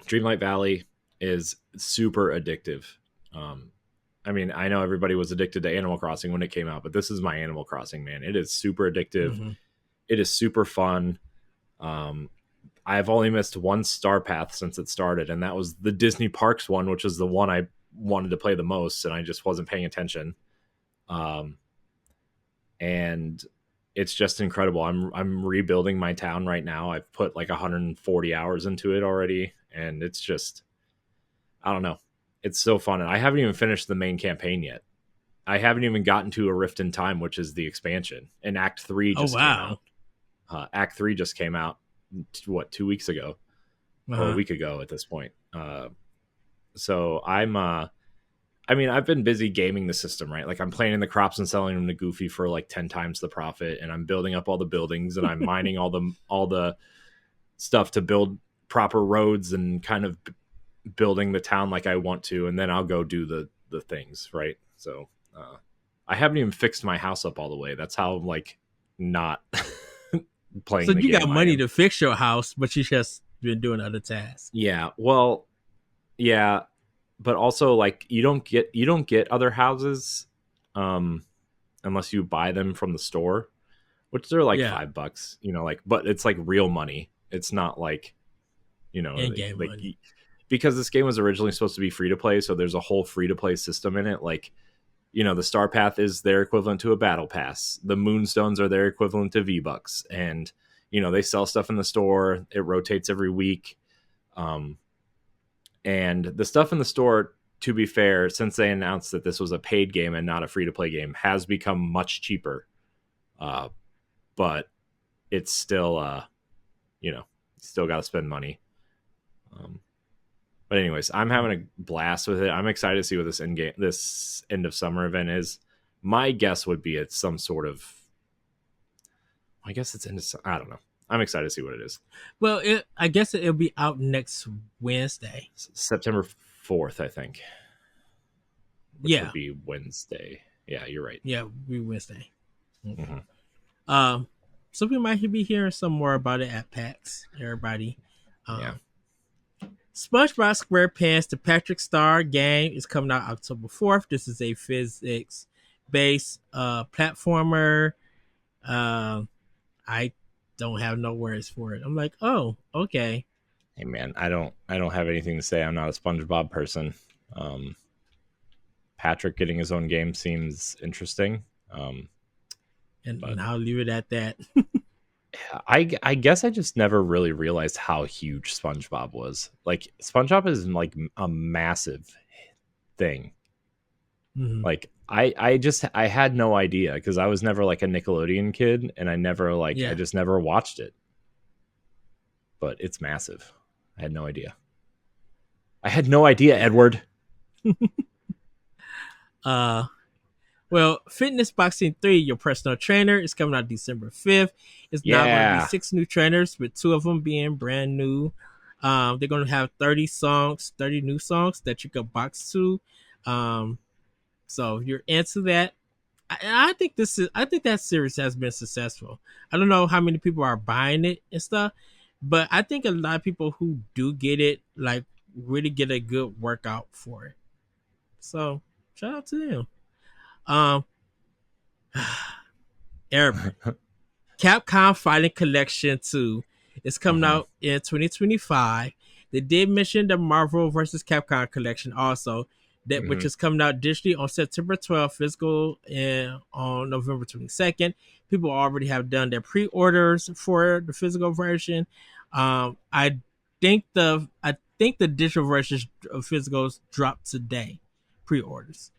Dreamlight Valley is super addictive. I mean, I know everybody was addicted to Animal Crossing when it came out, but this is my Animal Crossing, man. It is super addictive. It is super fun. I've only missed one Star Path since it started, and that was the Disney Parks one, which is the one I wanted to play the most, and I just wasn't paying attention. And it's just incredible. I'm rebuilding my town right now. I've put like 140 hours into it already, and it's just, I don't know. It's so fun. And I haven't even finished the main campaign yet. I haven't even gotten to A Rift in Time, which is the expansion. And Act 3 just came out. Act 3 just came out, 2 weeks ago? Or a week ago at this point. So I've been busy gaming the system, right? Like I'm planting the crops and selling them to Goofy for like 10 times the profit. And I'm building up all the buildings, and I'm mining all the stuff to build proper roads and kind of building the town like I want to, and then I'll go do the things, right? So I haven't even fixed my house up all the way. That's how like not playing. So you got money to fix your house, but you just been doing other tasks. Yeah, well, yeah, but also like you don't get other houses unless you buy them from the store, which they're like $5, like, but it's like real money. It's not like in-game money. Because this game was originally supposed to be free to play, so there's a whole free to play system in it. Like, the Star Path is their equivalent to a battle pass. The Moonstones are their equivalent to V-Bucks. And, they sell stuff in the store. It rotates every week. And the stuff in the store, to be fair, since they announced that this was a paid game and not a free to play game, has become much cheaper. But it's still, still got to spend money. But anyways, I'm having a blast with it. I'm excited to see what this end of summer event is. My guess would be it's some sort of, I guess it's I don't know. I'm excited to see what it is. Well, I guess it'll be out next Wednesday. September 4th, I think. Which would be Wednesday. Yeah, you're right. Yeah, it'll be Wednesday. So we might be hearing some more about it at PAX, everybody. SpongeBob SquarePants: The Patrick Star game is coming out October 4th. This is a physics-based platformer. I don't have no words for it. I'm like, oh, okay. Hey man, I don't have anything to say. I'm not a SpongeBob person. Patrick getting his own game seems interesting. And I'll leave it at that. I guess I just never really realized how huge SpongeBob was. Like, SpongeBob is like a massive thing. Like, I had no idea because I was never like a Nickelodeon kid, and I never I just never watched it. But it's massive. I had no idea. Edward. Well, Fitness Boxing 3, Your Personal Trainer, is coming out December 5th. It's now going to be 6 new trainers, with 2 of them being brand new. They're going to have 30 new songs that you can box to. So if you're into that, I think that series has been successful. I don't know how many people are buying it and stuff, but I think a lot of people who do get it, like, really get a good workout for it. So shout out to them. Capcom Fighting Collection 2 is coming out in 2025. They did mention the Marvel vs. Capcom collection also. that which is coming out digitally on September 12th, physical and on November 22nd. People already have done their pre-orders for the physical version. I think the digital version of physicals dropped today, pre-orders.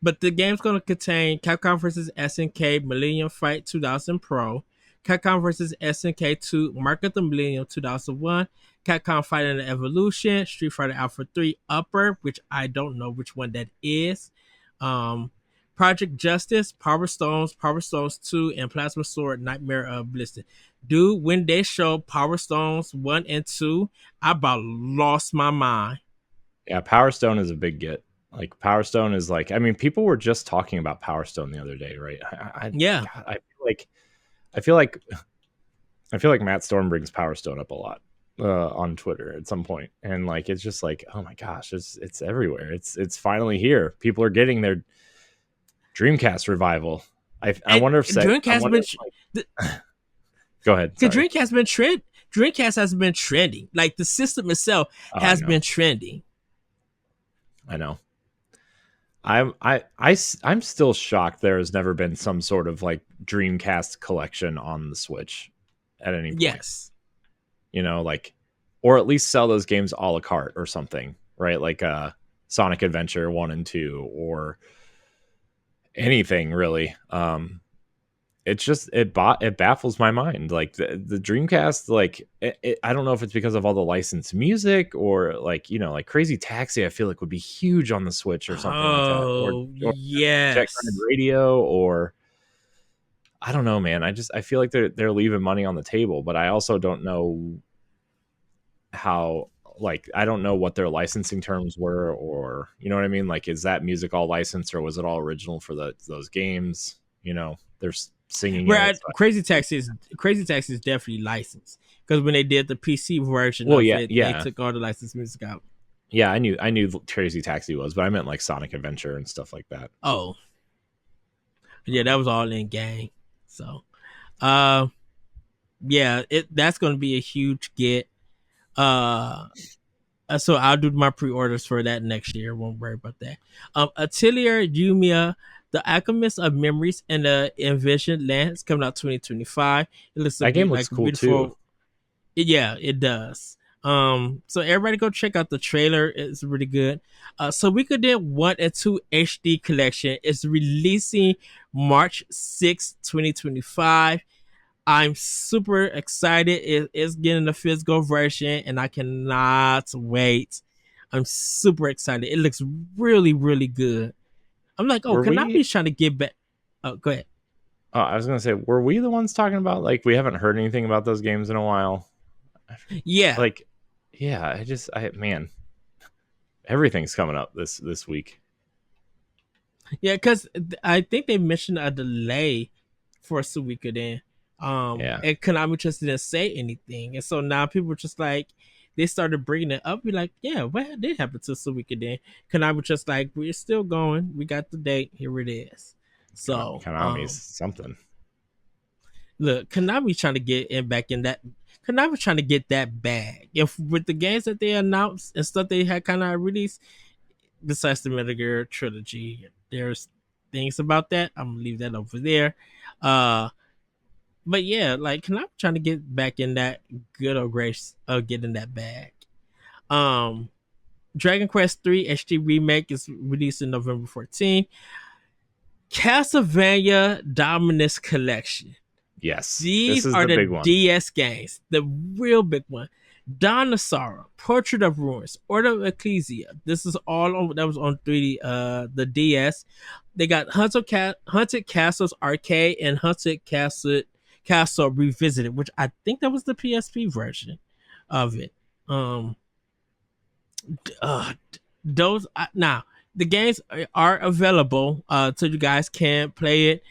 But the game's going to contain Capcom vs. SNK Millennium Fight 2000 Pro, Capcom vs. SNK 2 Mark of the Millennium 2001, Capcom Fighting Evolution, Street Fighter Alpha 3 Upper, which I don't know which one that is, Project Justice, Power Stones 2, and Plasma Sword Nightmare of Blister. Dude, when they showed Power Stones 1 and 2, I about lost my mind. Yeah, Power Stone is a big get. Like Power Stone is like, I mean, people were just talking about Power Stone the other day, right? Yeah. God, I feel like Matt Storm brings Power Stone up a lot on Twitter at some point, and like it's just like, oh my gosh, it's everywhere. It's finally here. People are getting their Dreamcast revival. I wonder if Dreamcast go ahead. Because Dreamcast has been trending. Like the system itself has been trending. I know. I'm still shocked there has never been some sort of like Dreamcast collection on the Switch at any point. Yes. You know, like, or at least sell those games a la carte or something, right? Like Sonic Adventure 1 and 2 or anything really. It baffles my mind. Like the Dreamcast, like I don't know if it's because of all the licensed music or like, you know, like Crazy Taxi, I feel like would be huge on the Switch or something like that. Or yes, Check Radio, or I don't know, man. I feel like they're leaving money on the table, but I also don't know how. Like I don't know what their licensing terms were, or you know what I mean. Like, is that music all licensed, or was it all original for those games? You know, there's singing. Right, Crazy Taxi is definitely licensed because when they did the PC version, they took all the licensed music out. Yeah, I knew Crazy Taxi was, but I meant like Sonic Adventure and stuff like that. Oh, yeah, that was all in game. So, yeah, that's going to be a huge get. So I'll do my pre-orders for that next year. Won't worry about that. Atelier Yumiya, The Alchemist of Memories and the Envisioned Lands, coming out 2025. It looks that game looks cool too. Yeah, it does. So everybody go check out the trailer. It's really good. So we could do 1 and 2 HD collection. It's releasing March 6th, 2025. I'm super excited. It's getting the physical version, and I cannot wait. I'm super excited. It looks really, really good. I'm like, Konami's trying to get back. Oh, go ahead. Oh, I was gonna say, were we the ones talking about like we haven't heard anything about those games in a while? Yeah, like, yeah. Man, everything's coming up this week. Yeah, because I think they mentioned a delay for Suikoden. And Konami just didn't say anything, and so now people were just like, they started bringing it up. Be like, yeah, what did happen to Suikoden? Konami just like, we're still going. We got the date. Here it is. So Konami's something. Look, Konami's trying to get back in that. Konami's trying to get that bag. If with the games that they announced and stuff they had kind of released, besides the Metal Gear trilogy, there's things about that. I'm gonna leave that over there. But yeah, like Konami trying to get back in that good old grace of getting that bag. Dragon Quest 3 HD remake is released in November 14th. Castlevania Dominus Collection. Yes, these are the DS games, the real big one. Dawn of Sorrow, Portrait of Ruins, Order of Ecclesia. This is all on that was on 3D, the DS. They got Haunted Castles Arcade and Haunted Castle Revisited, which I think that was the PSP version of it. Those now the games are available, so you guys can play it.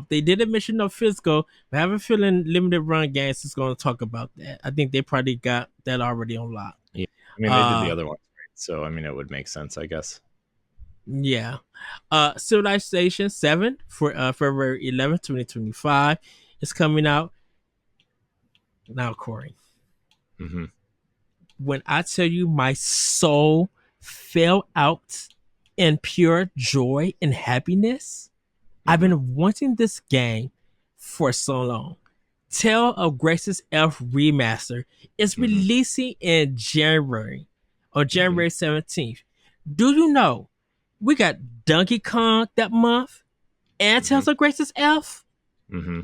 They didn't mention no physical, but I have a feeling Limited Run Games is going to talk about that. I think they probably got that already on lock. Yeah, I mean they did the other one, right? So I mean it would make sense, I guess. Yeah. Civilization 7 for February 11th, 2025 is coming out now, Corey. Mm-hmm. When I tell you my soul fell out in pure joy and happiness. I've Mm-hmm. been wanting this game for so long. Tale of Grace's F Remaster is Mm-hmm. releasing in January, on Mm-hmm. January 17th. Do you know we got Donkey Kong that month and Mm-hmm. Tales of Grace's F? Mm-hmm.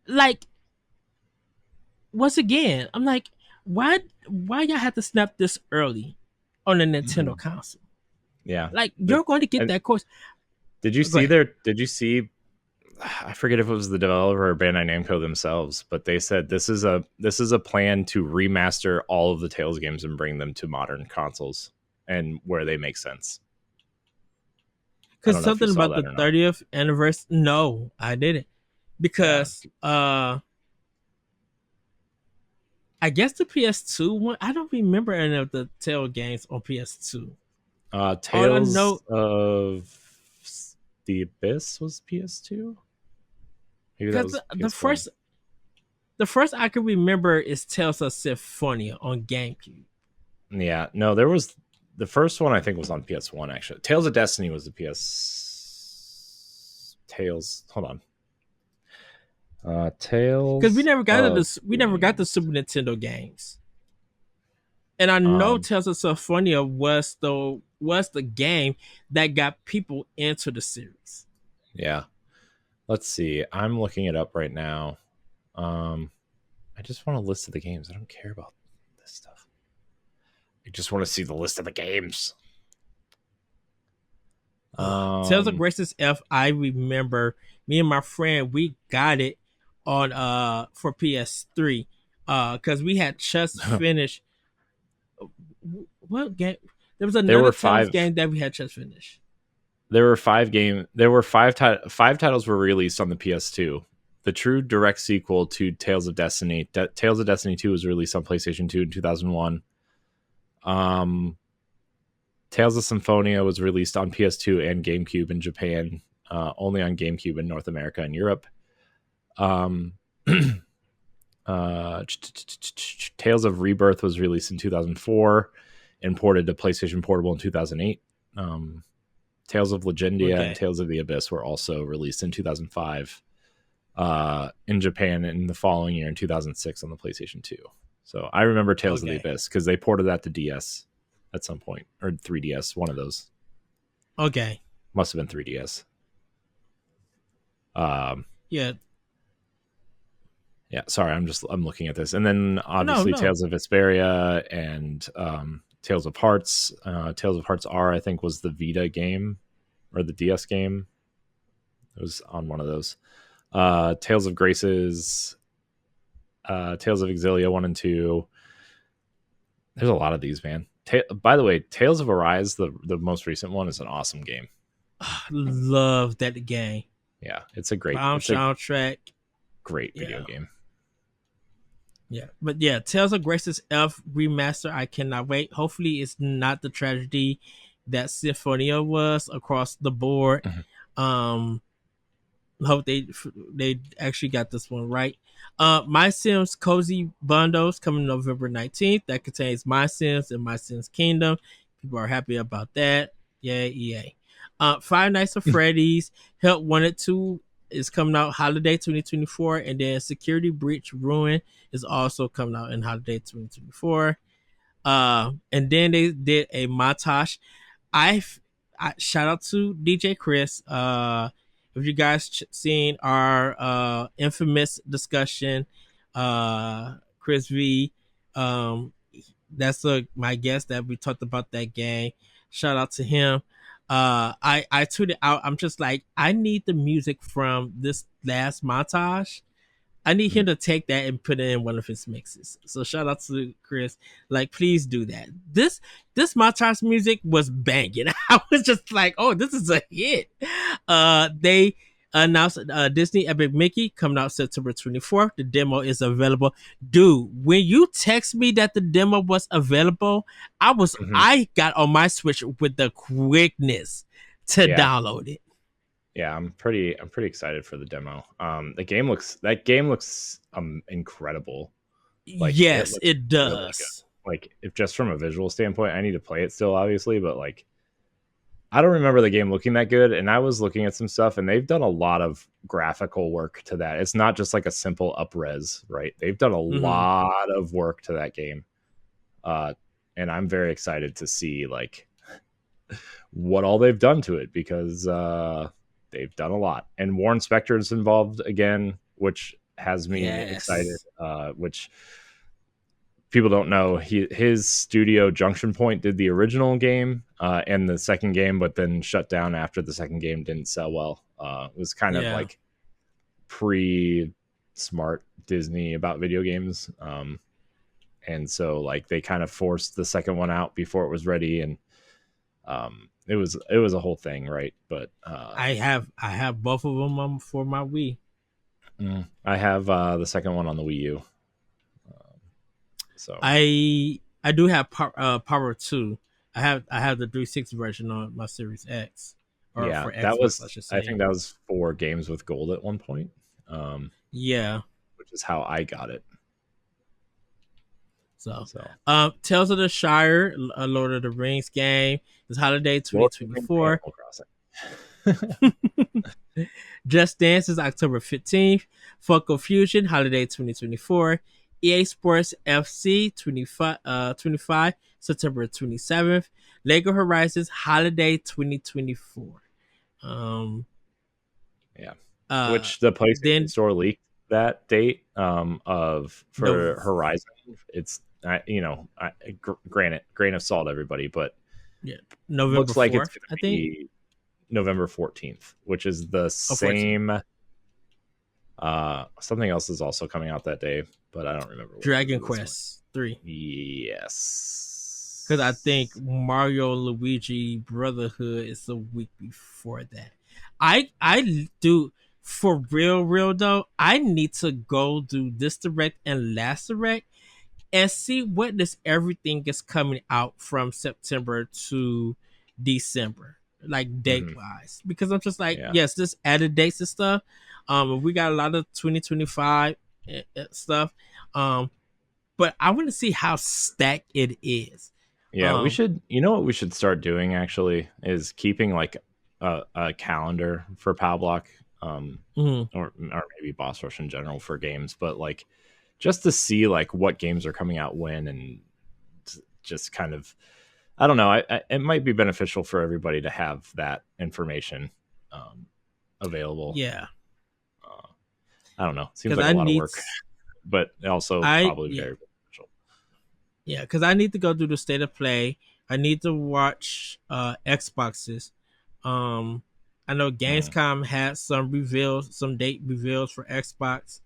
Like, once again, I'm like, why y'all have to snap this early on a Nintendo Mm-hmm. console? Yeah. Like, you're going to get And that course. did you Go see ahead. their? Did you see? I forget if it was the developer or Bandai Namco themselves, but they said this is a plan to remaster all of the Tales games and bring them to modern consoles and where they make sense. I Because don't know if you something saw about that the or not. 30th anniversary. No, I didn't. Yeah. Because I guess the PS2 one, I don't remember any of the Tale games on PS2. All I Tales know, of the Abyss was PS2. Maybe that because was the PS1. first I can remember is Tales of Symphonia on GameCube. Yeah, no, there was the first one. I think was on PS1 actually. Tales of Destiny was the PS. Tales. Hold on. Because Tales of we never got the Games. Super Nintendo games. And I know Um, Tales of Symphonia was the game that got people into the series. yeah. Let's see. I'm looking it up right now. Um, I just want a list of the games. I don't care about this stuff. I just want to see the list of the games. Tales of Um, Grace's F, I remember me and my friend we got it on for PS3 because we had just finished what game? There was there another were Tales five. game that we had just finished. There were five titles were released on the PS2. The true direct sequel to Tales of Destiny, Tales of Destiny 2 was released on PlayStation 2 in 2001. Um, Tales of Symphonia was released on PS2 and GameCube in Japan, only on GameCube in North America and Europe. Um, Tales of Rebirth was released in 2004 and ported to PlayStation Portable in 2008. Tales of Legendia and Okay, Tales of the Abyss were also released in 2005 in Japan in the following year in 2006 on the PlayStation 2. So I remember Tales of the okay, Abyss because they ported that to DS at some point, or 3DS, one of those. okay. Must have been 3DS. Um, Yeah, yeah, sorry, I'm looking at this. And then no, obviously no. Tales of Vesperia and Tales of Hearts. Tales of Hearts R, I think, was the Vita game or the DS game. It was on one of those. Tales of Graces, Tales of Exilia 1 and 2. There's a lot of these, man. By the way, Tales of Arise, the most recent one, is an awesome game. Love that game. Yeah, Bomb soundtrack. great video Yeah, game. yeah. But yeah, Tales of Grace's F remaster. I cannot wait. Hopefully, it's not the tragedy that Symphonia was across the board. Mhm. Um, hope they actually got this one right. My Sims Cozy Bundles coming November 19th. That contains My Sims and My Sims Kingdom. People are happy about that. Yay, EA. Five Nights at Freddy's Help Wanted 2 is coming out holiday 2024, and then Security Breach Ruin is also coming out in holiday 2024. And then they did a montage. I shout out to DJ Chris. If you guys seen our infamous discussion, Chris V, that's my guest that we talked about that game. Shout out to him. I tweeted out. I'm just like, I need the music from this last montage. I need him to take that and put it in one of his mixes. So shout out to Chris. Like, please do that. This montage music was banging. I was just like, oh, this is a hit. They announced Disney Epic Mickey coming out September 24th. The demo is available. Dude, when you text me that the demo was available, Mhm. I got on my Switch with the quickness to Yeah, download it. yeah, I'm pretty excited for the demo. That game looks incredible. Like it Yes, looks it really good. does. like if just from a visual standpoint, I need to play it still, obviously, but like I don't remember the game looking that good. And I was looking at some stuff, and they've done a lot of graphical work to that. It's not just like a simple up-res, right? They've done a lot of work to that game. And I'm very excited to see like what all they've done to it, because they've done a lot. And Warren Spector's involved again, which has me excited. Which people don't know, his studio Junction Point did the original game and the second game, but then shut down after the second game didn't sell well. It was kind of like pre-smart Disney about video games. And so like they kind of forced the second one out before it was ready, and it was a whole thing, right? But I have both of them for my Wii. I have the second one on the Wii U. So I do have Power 2. I have the 360 version on my Series X. For Xbox, that was I think that was 4 games with gold at one point. Which is how I got it. So Tales of the Shire, a Lord of the Rings game, this holiday 2024. Just Dance is October 15th. Funko Fusion, holiday 2024. EA Sports FC 25 September 27th. Lego Horizons, holiday 2024. Which the PlayStation Store leaked that date for Horizon. It's grain of salt, everybody, but November looks like 4th, it's going to be November 14th, which is the same. Something else is also coming out that day, but I don't remember. Dragon Quest 3. Yes, because I think Mario Luigi Brotherhood is the week before that. I do, for real though, I need to go do this direct and last direct and see what this everything is coming out from September to December, like date wise, because I'm just like, yes, this added dates and stuff. We got a lot of 2025 stuff, but I want to see how stacked it is. We should. You know what we should start doing actually is keeping like a calendar for PAL Block, or maybe Boss Rush in general for games, but like just to see like what games are coming out when, and just kind of, I don't know. It might be beneficial for everybody to have that information available. I don't know. Seems like a lot of work, but also probably very beneficial. Yeah, because I need to go do the state of play. I need to watch Xboxes. I know Gamescom had some reveals, some date reveals for Xbox.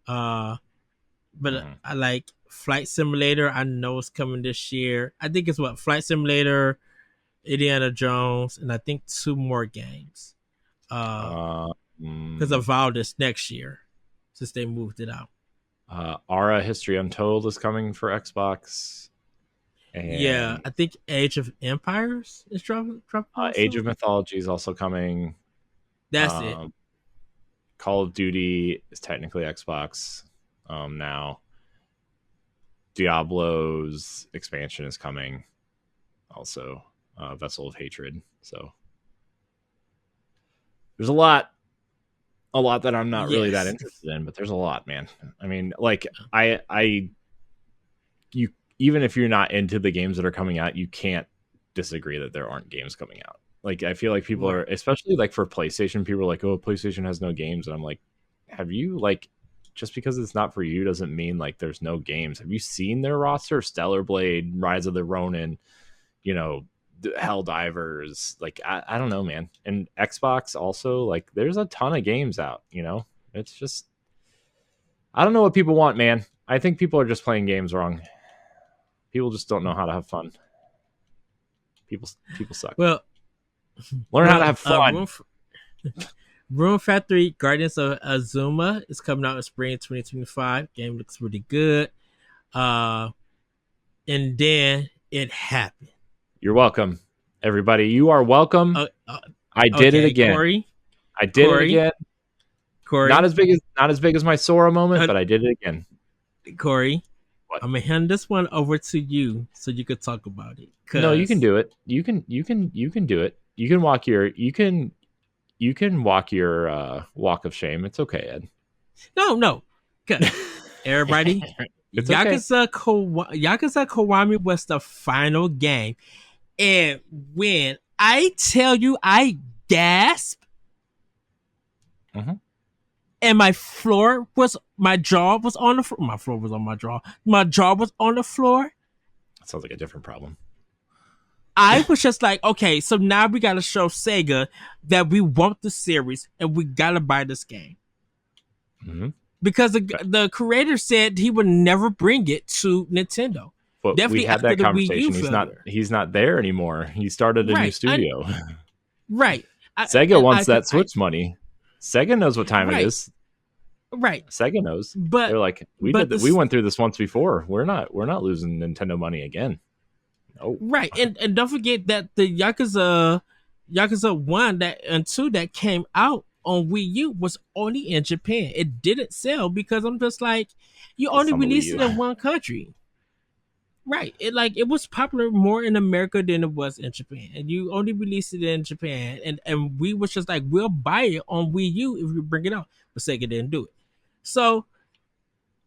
But I like Flight Simulator. I know it's coming this year. I think it's Flight Simulator, Indiana Jones, and I think 2 more games. Because Avowed next year, since they moved it out. Ara History Untold is coming for Xbox. And I think Age of Empires is dropping. Age of Mythology is also coming. That's it. Call of Duty is technically Xbox now. Diablo's expansion is coming. Also, Vessel of Hatred. So there's a lot that I'm not really that interested in, but there's a lot, man. I mean, like you, even if you're not into the games that are coming out, you can't disagree that there aren't games coming out. Like, I feel like people are, especially like for PlayStation, people are like, oh, PlayStation has no games. And I'm like, have you, like, just because it's not for you doesn't mean like there's no games. Have you seen their roster? Stellar Blade, Rise of the Ronin, Helldivers. Like, I don't know, man. And Xbox also, like, there's a ton of games out, It's just, I don't know what people want, man. I think people are just playing games wrong. People just don't know how to have fun. People suck. Well, learn how to have fun. Room Factory Guardians of Azuma is coming out in spring 2025. Game looks really good. And then it happened. You're welcome, everybody. You are welcome. I did it again. Corey, I did it again. Corey, not as big as my Sora moment, but I did it again. Corey, What? I'm gonna hand this one over to you so you could talk about it. No, you can do it. You can do it. You can walk your walk of shame. It's okay, Ed. No. Everybody, It's okay. Yakuza Kiwami was the final game. And when I tell you I gasp, and my jaw was on the floor. My floor was on my jaw. My jaw was on the floor. That sounds like a different problem. I was just like, okay, so now we got to show Sega that we want the series and we got to buy this game. Because the creator said he would never bring it to Nintendo. But definitely we had that conversation. He's not there anymore. He started a new studio. Right. Sega wants that Switch money. Sega knows what time it is. Right. Sega knows. But they're like, we went through this once before. We're not losing Nintendo money again. No. Right. And don't forget that the Yakuza 1 and 2 that came out on Wii U was only in Japan. It didn't sell because I'm just like, you only released it in one country. Right. It was popular more in America than it was in Japan. And you only released it in Japan. And we was just like, we'll buy it on Wii U if you bring it out. But Sega didn't do it. So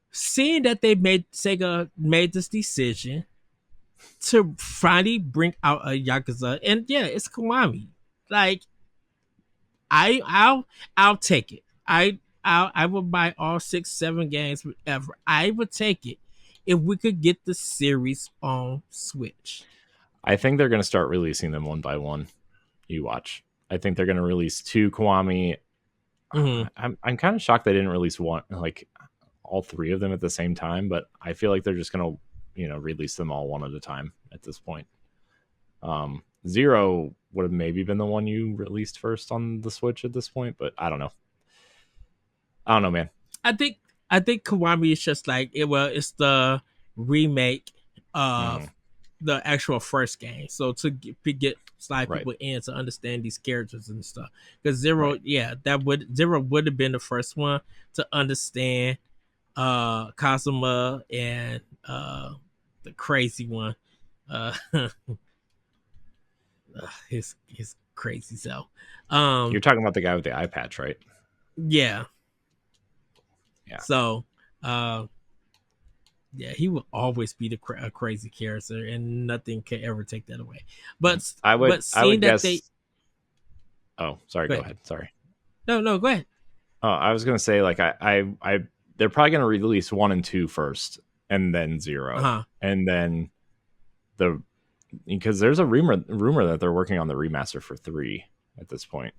seeing that Sega made this decision to finally bring out a Yakuza, and yeah, it's Kiwami. Like, I'll take it. I will buy all 6-7 games ever. I would take it if we could get the series on Switch. I think they're going to start releasing them one by one. You watch. I think they're going to release 2 Kiwami. I'm kind of shocked they didn't release one, like all 3 of them at the same time, but I feel like they're just going to, release them all one at a time at this point. 0 would have maybe been the one you released first on the Switch at this point, but I don't know. I don't know, man. I think Kiwami is just like it's the remake of the actual first game. So to get slide people in to understand these characters and stuff. Because Zero would have been the first one to understand Kazuma and the crazy one. His crazy self. You're talking about the guy with the eye patch, right? Yeah. Yeah. So, he will always be a crazy character, and nothing can ever take that away. But I would guess. Oh, sorry. Go ahead. Sorry. No, go ahead. Oh, I was gonna say, like, they're probably gonna release 1 and 2 first, and then 0, and then because there's a rumor that they're working on the remaster for 3 at this point.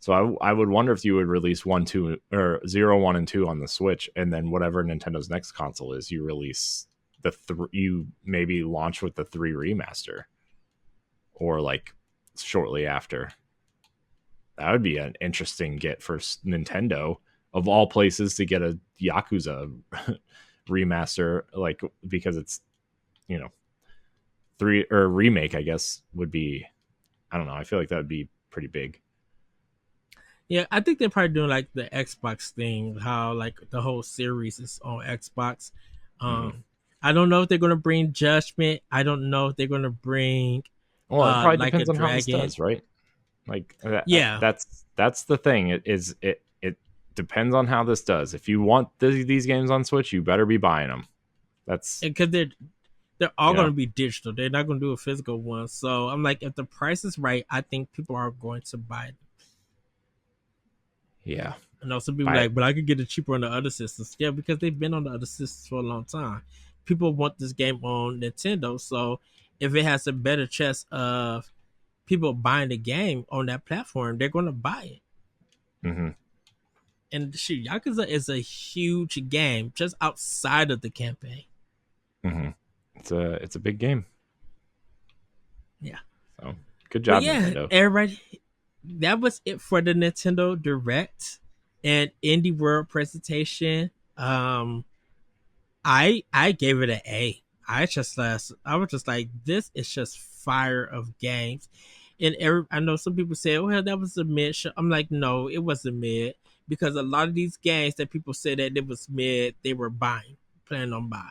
So I would wonder if you would release 1, 2, or 0, 1, and 2 on the Switch, and then whatever Nintendo's next console is, you release you maybe launch with the 3 remaster, or like shortly after. That would be an interesting get for Nintendo, of all places, to get a Yakuza remaster, like, because it's 3 or remake, I guess, would be, I don't know. I feel like that would be pretty big. Yeah, I think they're probably doing like the Xbox thing, how like the whole series is on Xbox. I don't know if they're going to bring Judgment. I don't know if they're going to bring. Well, it probably depends on how this does, right? Like, that's the thing. It depends on how this does. If you want these games on Switch, you better be buying them. That's because they're all going to be digital. They're not going to do a physical one. So I'm like, if the price is right, I think people are going to buy them. Yeah. I know some people but I could get it cheaper on the other systems. Yeah, because they've been on the other systems for a long time. People want this game on Nintendo, so if it has a better chance of people buying the game on that platform, they're going to buy it. And shoot, Yakuza is a huge game just outside of the campaign. It's a big game. Yeah. So good job, Nintendo. Everybody. That was it for the Nintendo Direct and Indie World presentation. I gave it an A. I was just like, this is just fire of games. And I know some people say, well, that was a mid. I'm like, no, it wasn't mid, because a lot of these games that people said that it was mid, they were planning on buying.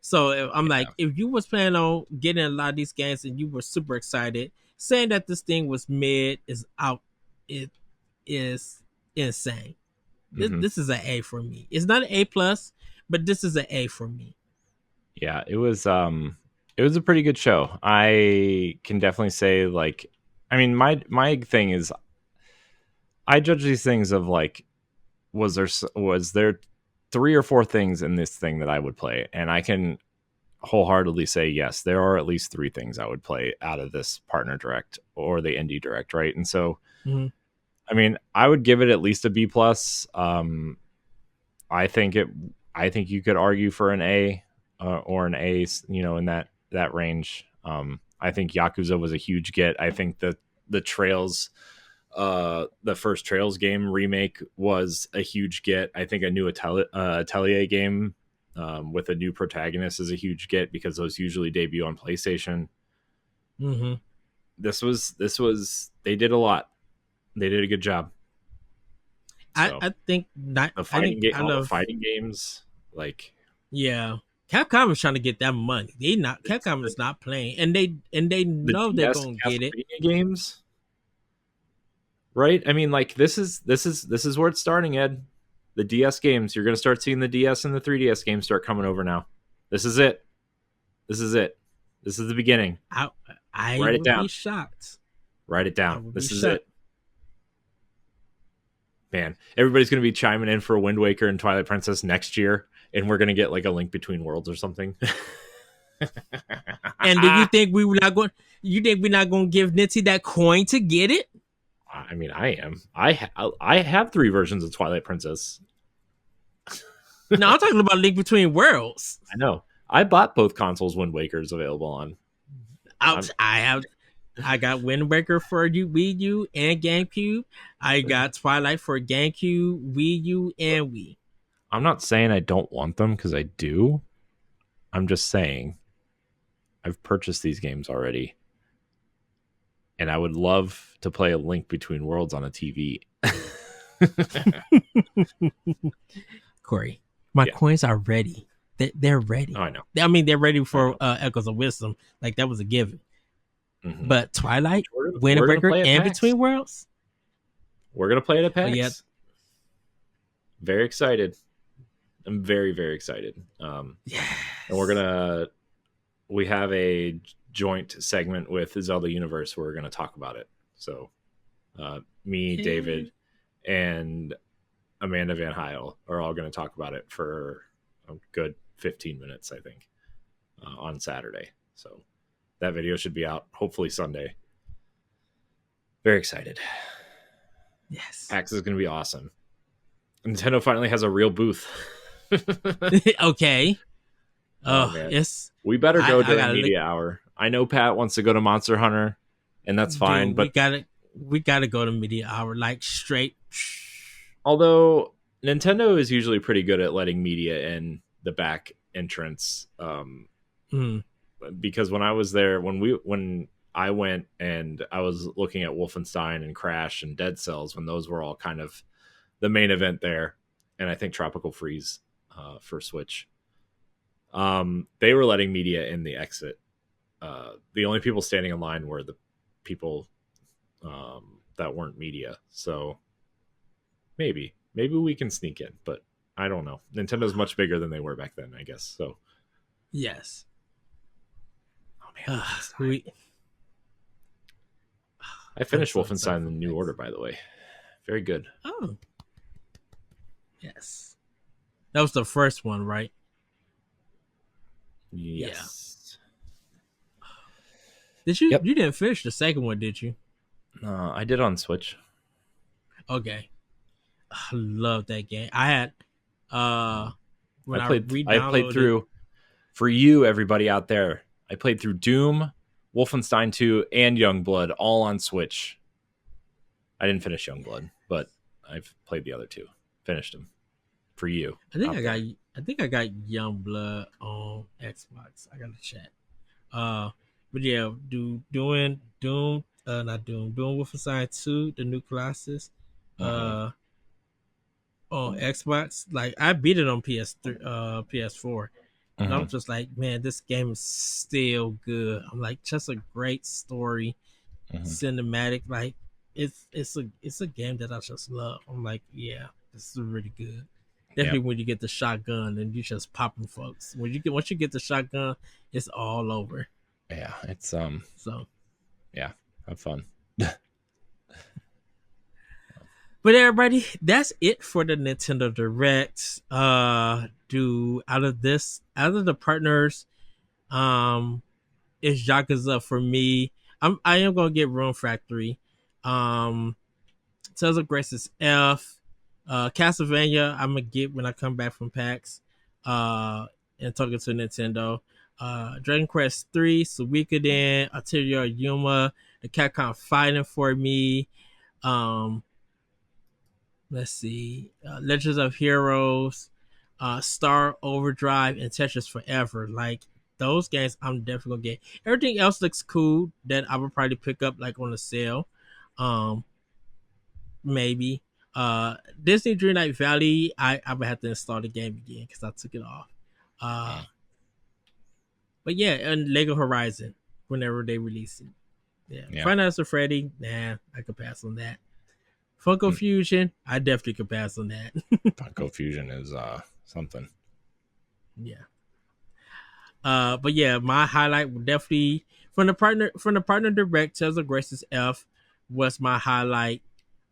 So I'm Yeah. like, if you was planning on getting a lot of these games and you were super excited, saying that this thing was mid is out. It is insane. Mm-hmm. This is an A for me. It's not an A plus, but this is an A for me. Yeah, it was a pretty good show. I can definitely say, like, I mean, my thing is, I judge these things of like, was there 3 or 4 things in this thing that I would play, and I can wholeheartedly say yes, there are at least 3 things I would play out of this partner direct or the indie direct, right? And so, Mm-hmm. I mean, I would give it at least a B plus. I think it. I think you could argue for an A or an A, in that range. I think Yakuza was a huge get. I think the Trails, the first Trails game remake was a huge get. I think a new Atelier game with a new protagonist is a huge get because those usually debut on PlayStation. Mm-hmm. This was they did a lot. They did a good job. So I think not. the I think fighting game, I all the love. fighting games, like Yeah, Capcom is trying to get that money. They not Capcom the, is not playing, and they the know they're DS gonna get it. Castlevania games, right? I mean, like this is where it's starting, Ed. The DS games, you're going to start seeing the DS and the 3DS games start coming over now. This is it. This is it. This is the beginning. I Write it would be down. shocked. Write it I down. would This be is shocked. it. Man, everybody's going to be chiming in for Wind Waker and Twilight Princess next year, and we're going to get like a Link Between Worlds or something. And do you think we were not going? You think we're not going to give Nitty that coin to get it? I mean, I am. I have 3 versions of Twilight Princess. No, I'm talking about Link Between Worlds. I know. I bought both consoles Wind Waker's available on. I got Wind Waker for Wii U and GameCube. I got Twilight for GameCube, Wii U, and Wii. I'm not saying I don't want them because I do. I'm just saying I've purchased these games already. And I would love to play a Link Between Worlds on a TV. Corey, my coins are ready. They're ready. Oh, I know. I mean, they're ready for Echoes of Wisdom. Like, that was a given. Mm-hmm. But Twilight, Wind Waker, and Between Worlds? We're going to play it at PAX. Yeah. Very excited. I'm very, very excited. Yes. And we have a joint segment with Zelda Universe where we're going to talk about it. So me, David, and Amanda Van Heil are all going to talk about it for a good 15 minutes, I think, on Saturday. So that video should be out hopefully Sunday. Very excited. Yes. PAX is going to be awesome. Nintendo finally has a real booth. Okay. Oh, yes. We better go during media hour. I know Pat wants to go to Monster Hunter, and that's fine. But we gotta go to media hour, like straight. Although Nintendo is usually pretty good at letting media in the back entrance, because when I was there, when I went and I was looking at Wolfenstein and Crash and Dead Cells, when those were all kind of the main event there, and I think Tropical Freeze for Switch. They were letting media in the exit. The only people standing in line were the people that weren't media. So maybe we can sneak in, but I don't know. Nintendo's much bigger than they were back then, I guess. So yes. Oh man, I finished Wolfenstein: The New Order, by the way. Very good. Oh, yes. That was the first one, right? Yes. Yeah. Did you? Yep. You didn't finish the second one, did you? I did on Switch. Okay. I love that game. I had when I played through for you, everybody out there. I played through Doom, Wolfenstein 2, and Youngblood all on Switch. I didn't finish Youngblood, but I've played the other 2. Finished them for you. I think I got Youngblood on Xbox. I gotta check. But yeah, doing Wolfenstein 2, the New Colossus, on Xbox. Like, I beat it on PS3, PS4, And I'm just like, man, this game is still good. I'm like, just a great story, cinematic. Like, it's a game that I just love. I'm like, yeah, this is really good. Definitely when you get the shotgun and you just popping folks. Once you get the shotgun, it's all over. Yeah, it's so yeah, have fun. But everybody, that's it for the Nintendo Direct. Out of the partners, it's Yakuza for me. I am gonna get Rune Factory. Tales of Grace is F. Castlevania, I'm gonna get when I come back from PAX. And talking to Nintendo. Dragon Quest 3, Suikoden, Arterial Yuma, the Capcom Fighting for me. Let's see, Legends of Heroes, Star Overdrive, and Tetris Forever. Like those games, I'm definitely gonna get. Everything else looks cool that I would probably pick up like on a sale. Maybe. Disney Dreamlight Valley, I would have to install the game again because I took it off. But yeah, and Lego Horizon whenever they release it. Yeah. Final Fantasy Freddy, nah, I could pass on that. Funko Fusion, I definitely could pass on that. Funko Fusion is something. Yeah. But yeah, my highlight would definitely from the partner direct, Tales of Grace's F was my highlight.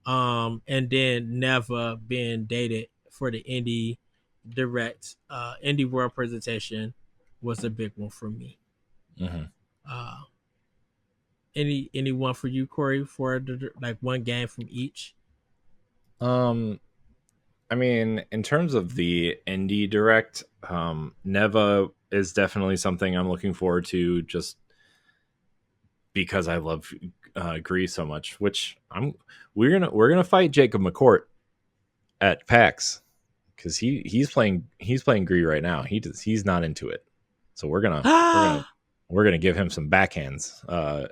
And then never been dated for the indie direct indie world presentation was a big one for me. Any one for you, Corey, for the, like one game from each? I mean, in terms of the indie direct, Neva is definitely something I'm looking forward to, just because I love Gree so much. Which we're gonna fight Jacob McCourt at PAX because he's playing Gree right now. He's not into it, so we're gonna give him some backhands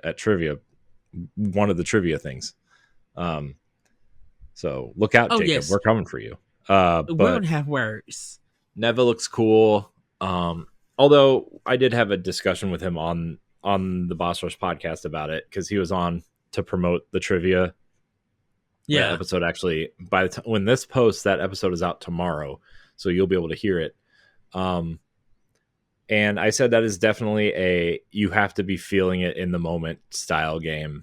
at trivia. One of the trivia things. So look out, Jacob. Yes. We're coming for you. We don't have words. Neva looks cool. Although I did have a discussion with him on the Boss Rush podcast about it because he was on to promote the trivia. Yeah, that episode actually. By the time when this posts, that episode is out tomorrow, so you'll be able to hear it. And I said that is definitely you have to be feeling it in the moment style game.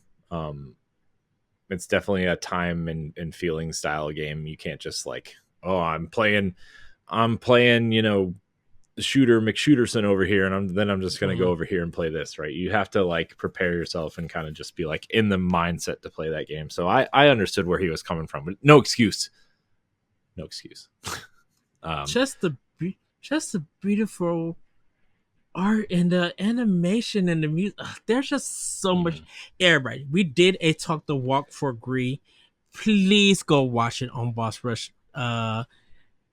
It's definitely a time and feeling style game. You can't just like, oh, I'm playing, Shooter McShooterson over here, and I'm just gonna go over here and play this, right? You have to like prepare yourself and kind of just be like in the mindset to play that game. So I understood where he was coming from, but no excuse. Just the beautiful art and the animation and the music. There's just so much. Everybody, we did a Talk the Walk for Gree. Please go watch it on Boss Rush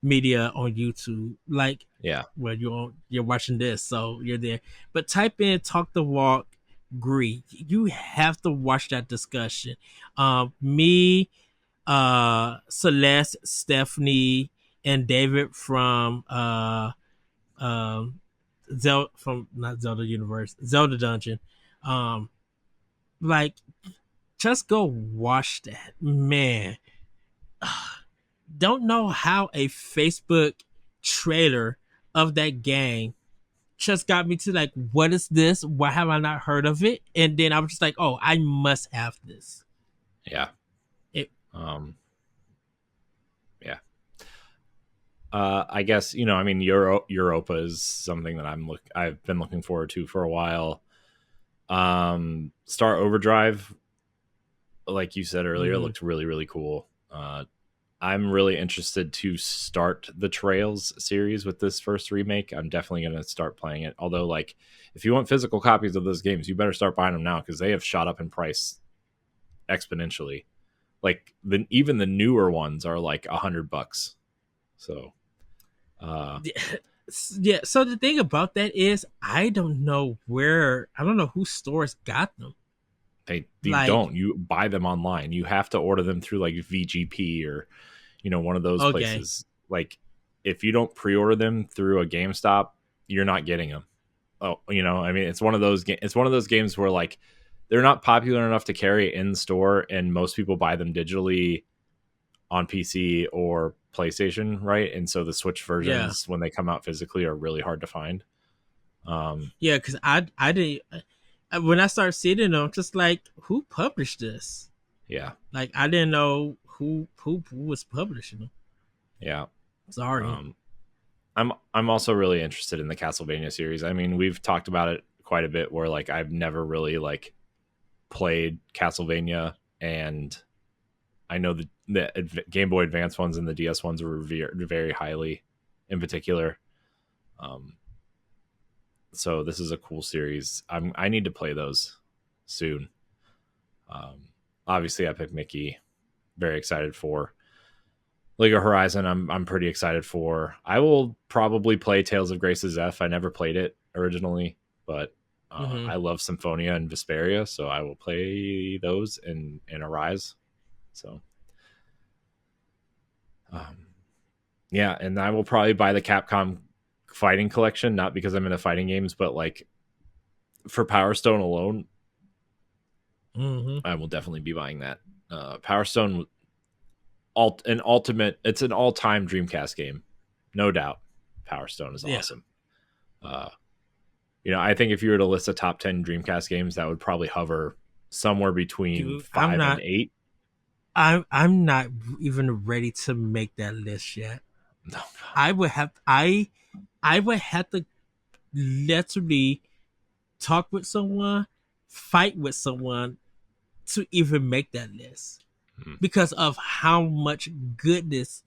media on YouTube. Like, yeah, well, you're watching this, so you're there. But type in Talk the Walk Gree. You have to watch that discussion. Me, Celeste, Stephanie, and David from Zelda from not Zelda Universe, Zelda Dungeon. Like, just go watch that, man. Don't know how a Facebook trailer of that game just got me to like, what is this? Why have I not heard of it? And then I was just like, oh, I must have this. Yeah. Yeah. I guess, Europa is something that I've been looking forward to for a while. Star Overdrive, like you said earlier, looked really, really cool. I'm really interested to start the Trails series with this first remake. I'm definitely going to start playing it. Although, like, if you want physical copies of those games, you better start buying them now because they have shot up in price exponentially. Like, even the newer ones are like $100. So, yeah. So the thing about that is, I don't know whose stores got them. You don't. You buy them online. You have to order them through like VGP or, one of those places. Like, if you don't pre-order them through a GameStop, you're not getting them. Oh, I mean, it's one of those games where like they're not popular enough to carry in store, and most people buy them digitally on PC or PlayStation, right? And so the Switch versions, when they come out physically, are really hard to find. Yeah, because I didn't when I started seeing them, I'm just like, who published this? Yeah, like I didn't know who was publishing them. Yeah, sorry. I'm also really interested in the Castlevania series. I mean, we've talked about it quite a bit. Where like I've never really like played Castlevania, and I know the Game Boy Advance ones and the DS ones were very highly, in particular. So this is a cool series. I need to play those soon. Obviously, Epic Mickey, very excited for. League of Horizon, I'm pretty excited for. I will probably play Tales of Grace's F. I never played it originally, but I love Symphonia and Vesperia, so I will play those in Arise. So, yeah, and I will probably buy the Capcom Fighting Collection, not because I'm into fighting games, but like for Power Stone alone, I will definitely be buying that. Power Stone, it's an all-time Dreamcast game, no doubt. Power Stone is awesome. I think if you were to list a top 10 Dreamcast games, that would probably hover somewhere between 5 and 8. I'm not even ready to make that list yet. No. I would have to literally talk with someone, fight with someone to even make that list, because of how much goodness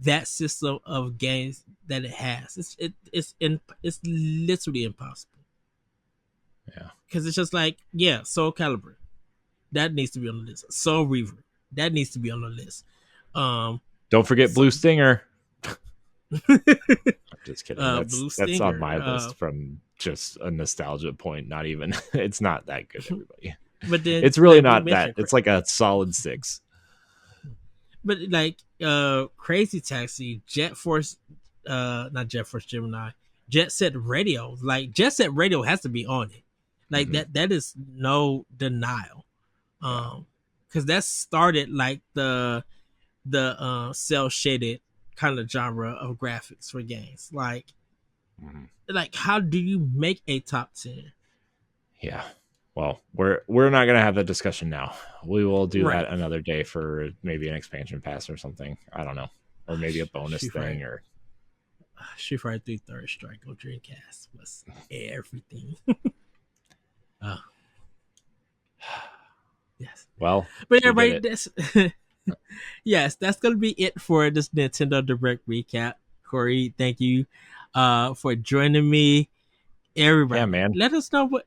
that system of games that it has. It's literally impossible. Yeah, because it's just like, Soul Calibur, that needs to be on the list. Soul Reaver, that needs to be on the list. Don't forget Blue Stinger. I'm just kidding. That's on my list from just a nostalgia point. Not even. It's not that good, everybody. But then it's really not that. It's like a solid 6. But like Crazy Taxi, Jet Force, not Jet Force Gemini, Jet Set Radio. Like Jet Set Radio has to be on it. Like that is no denial. Because that started like the cell shaded kind of genre of graphics for games. Like how do you make a top 10? Yeah. Well, we're not gonna have that discussion now. We will do that another day for maybe an expansion pass or something. I don't know, or maybe a bonus thing. Or Street Fighter 3 Third Strike on Dreamcast was everything. Yes. Well, but everybody, that's gonna be it for this Nintendo Direct recap. Corey, thank you for joining me. Everybody, yeah, man. Let us know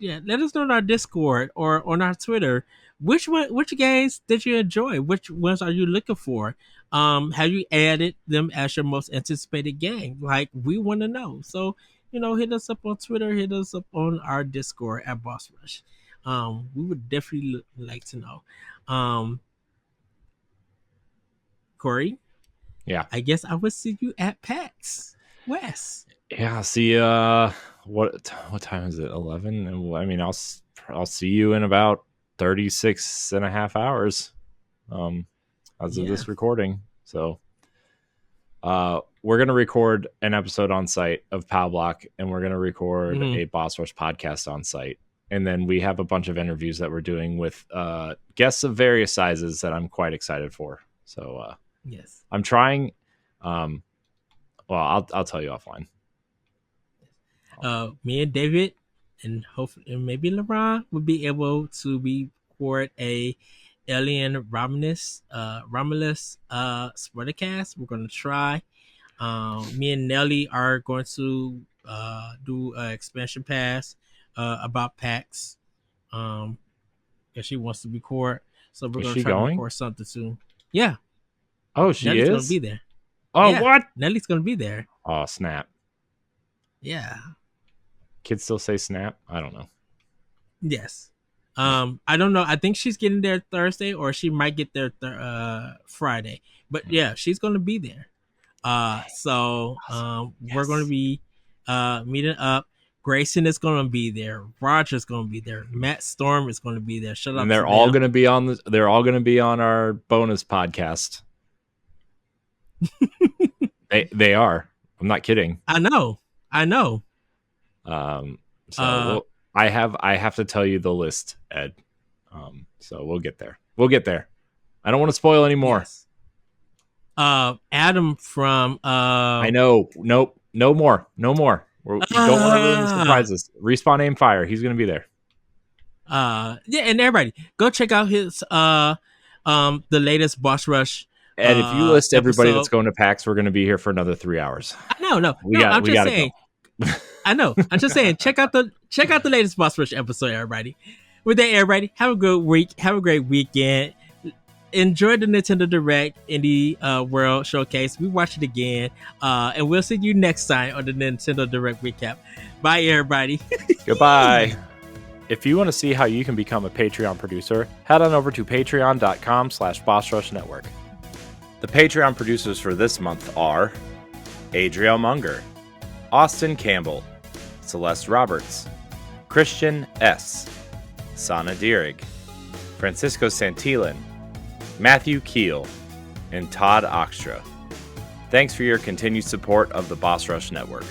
on our Discord or on our Twitter which games did you enjoy, which ones are you looking for, have you added them as your most anticipated game? Like, we want to know. So hit us up on Twitter, hit us up on our Discord at Boss Rush. We would definitely like to know. Corey, I guess I would see you at PAX West. Yeah, see what time is it? 11. I mean, I'll see you in about 36 and a half hours as of this recording. So we're going to record an episode on site of POW Block, and we're going to record a Boss Rush podcast on site. And then we have a bunch of interviews that we're doing with guests of various sizes that I'm quite excited for. So yes, I'm trying. Well, I'll tell you offline. Me and David and hopefully maybe LeBron will be able to record a Alien Romulus Spoilercast. We're going to try. Me and Nelly are going to do an expansion pass about PAX, because she wants to record. So we're going to try to record something soon. Yeah. Oh, she Nelly's is going to be there. Oh, yeah, what? Nelly's going to be there. Oh, snap. Yeah. Kids still say snap? I don't know. Yes. I don't know. I think she's getting there Thursday, or she might get there Friday. But yeah, she's going to be there. So awesome. we're going to be meeting up. Grayson is going to be there. Roger's going to be there. Matt Storm is going to be there. And they're all going to be on they're all going to be on our bonus podcast. They are. I'm not kidding. I know. So I have to tell you the list, Ed. So we'll get there. I don't want to spoil anymore. Yes. Adam from I know. Nope. No more. We don't want to ruin the surprises. Respawn Aim Fire. He's going to be there. Yeah, and everybody go check out his the latest Boss Rush. And if you list everybody that's going to PAX, we're going to be here for another 3 hours. No. I'm just saying. I know. I'm just saying. Check out the latest Boss Rush episode, everybody. With that, everybody, have a good week. Have a great weekend. Enjoy the Nintendo Direct Indie World Showcase. We watch it again, and we'll see you next time on the Nintendo Direct recap. Bye, everybody. Goodbye. If you want to see how you can become a Patreon producer, head on over to patreon.com/BossRushNetwork. The Patreon producers for this month are Adriel Munger, Austin Campbell, Celeste Roberts, Christian S., Sana Dierig, Francisco Santillan, Matthew Keel, and Todd Oxtra. Thanks for your continued support of the Boss Rush Network.